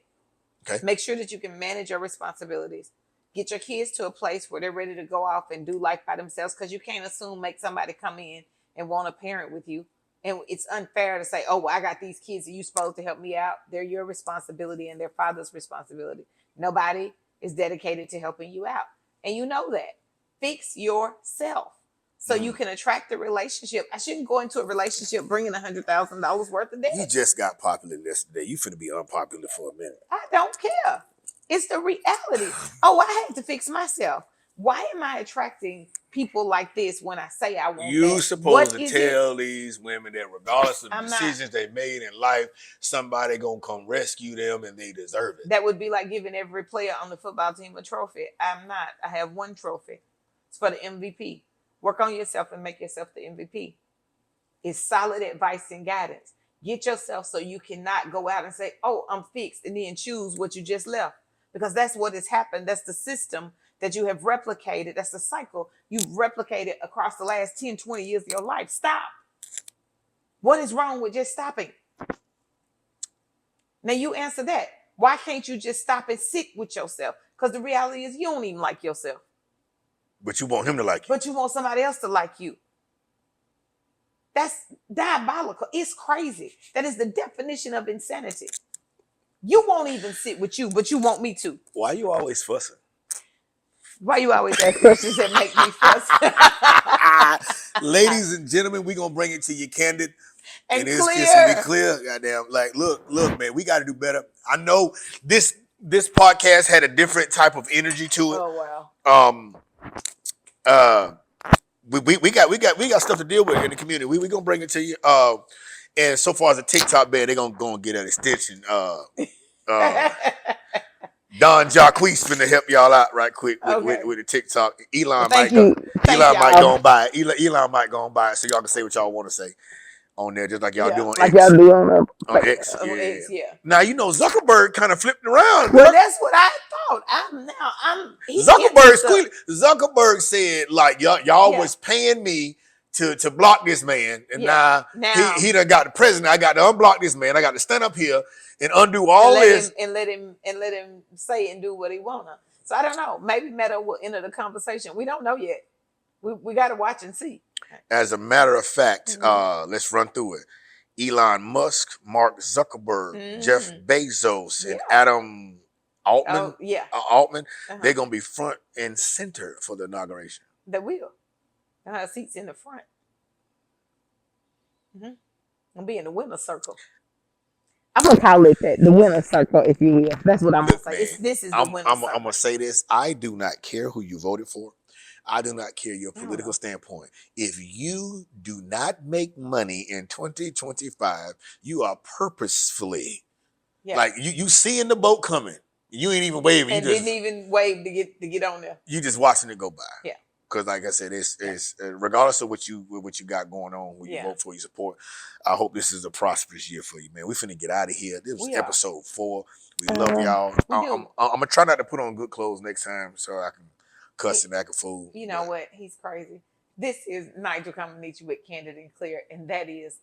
Okay. Make sure that you can manage your responsibilities. Get your kids to a place where they're ready to go off and do life by themselves, because you can't make somebody come in and want to parent with you. And it's unfair to say, oh, well, I got these kids and you supposed to help me out. They're your responsibility and their father's responsibility. Nobody is dedicated to helping you out. And you know that. Fix yourself so you can attract the relationship. I shouldn't go into a relationship bringing $100,000 worth of debt. You just got popular yesterday. You finna be unpopular for a minute. I don't care. It's the reality. Oh, I had to fix myself. Why am I attracting people like this when I say I want You that? supposed to tell these women that regardless of decisions they made in life, somebody gonna come rescue them and they deserve it. That would be like giving every player on the football team a trophy. I'm not. I have one trophy. It's for the MVP. Work on yourself and make yourself the MVP. It's solid advice and guidance. Get yourself so you cannot go out and say, oh, I'm fixed, and then choose what you just left. Because that's what has happened. That's the system that you have replicated. That's the cycle you've replicated across the last 10, 20 years of your life. Stop. What is wrong with just stopping? Now you answer that. Why can't you just stop and sit with yourself? Because the reality is you don't even like yourself. But you want him to like you. But you want somebody else to like you. That's diabolical. It's crazy. That is the definition of insanity. You won't even sit with you, but you want me to. Why you always fussing? Why you always ask questions that make me fuss? Ladies and gentlemen, we're going to bring it to you candid. And it's clear. going to be clear. Goddamn. Like, look, man, we got to do better. I know this podcast had a different type of energy to it. Oh, wow. We got stuff to deal with in the community. We gonna bring it to you. And so far as the TikTok ban, they're gonna go and get an extension. Dog Don Jacquees finna help y'all out right quick with the TikTok. Elon might go and buy it. Elon might go and buy it so y'all can say what y'all want to say on there, just like y'all do on X. Y'all do on X. Yeah. Now you know Zuckerberg kind of flipped around. Well, that's what I thought. Zuckerberg said like y'all was paying me to block this man, and now he done got the president. I got to unblock this man. I got to stand up here and undo all this and let him say and do what he wanna. So I don't know. Maybe Meta will enter the conversation. We don't know yet. We got to watch and see. As a matter of fact, let's run through it. Elon Musk, Mark Zuckerberg, Jeff Bezos, and Adam Altman. Altman. They're gonna be front and center for the inauguration. They will. Seats in the front. I'll be in the winner's circle. I'm gonna call it that, the winner's circle, if you will. That's what I'm gonna say. This is the winner's circle. I'm gonna say this. I do not care who you voted for. I do not care your political standpoint. If you do not make money in 2025, you are purposefully like you seeing the boat coming. You ain't even waving. And didn't even wave to get on there. You just watching it go by. Yeah. Because like I said, it's regardless of what you got going on, who you vote for, you support. I hope this is a prosperous year for you, man. We finna get out of here. This was episode 4. We love y'all. I'm gonna try not to put on good clothes next time so I can cuss and act a fool. You know what? He's crazy. This is Nigeal Comaneci with Candid and Clear, and that is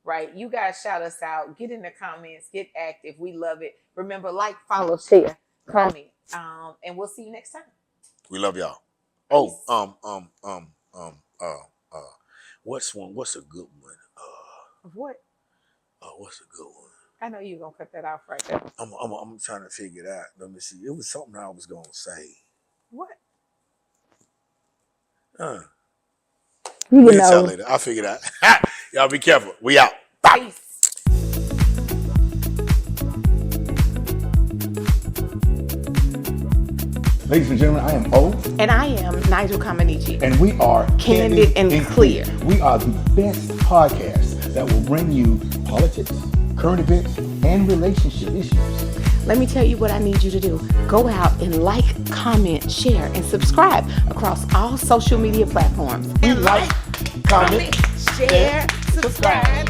right. You guys shout us out. Get in the comments. Get active. We love it. Remember, like, follow, share, comment, and we'll see you next time. We love y'all. Peace. What's a good one? What? What's a good one? I know you're gonna cut that off right there. I'm trying to figure it out. Let me see. It was something I was gonna say. What? We'll tell you later. I'll figure it out. Y'all be careful. We out. Bye. Peace. Ladies and gentlemen, I am O. And I am Nigeal Comaneci. And we are Candid and Clear. We are the best podcast that will bring you politics, current events, and relationship issues. Let me tell you what I need you to do. Go out and like, comment, share, and subscribe across all social media platforms. And like, comment, share, subscribe.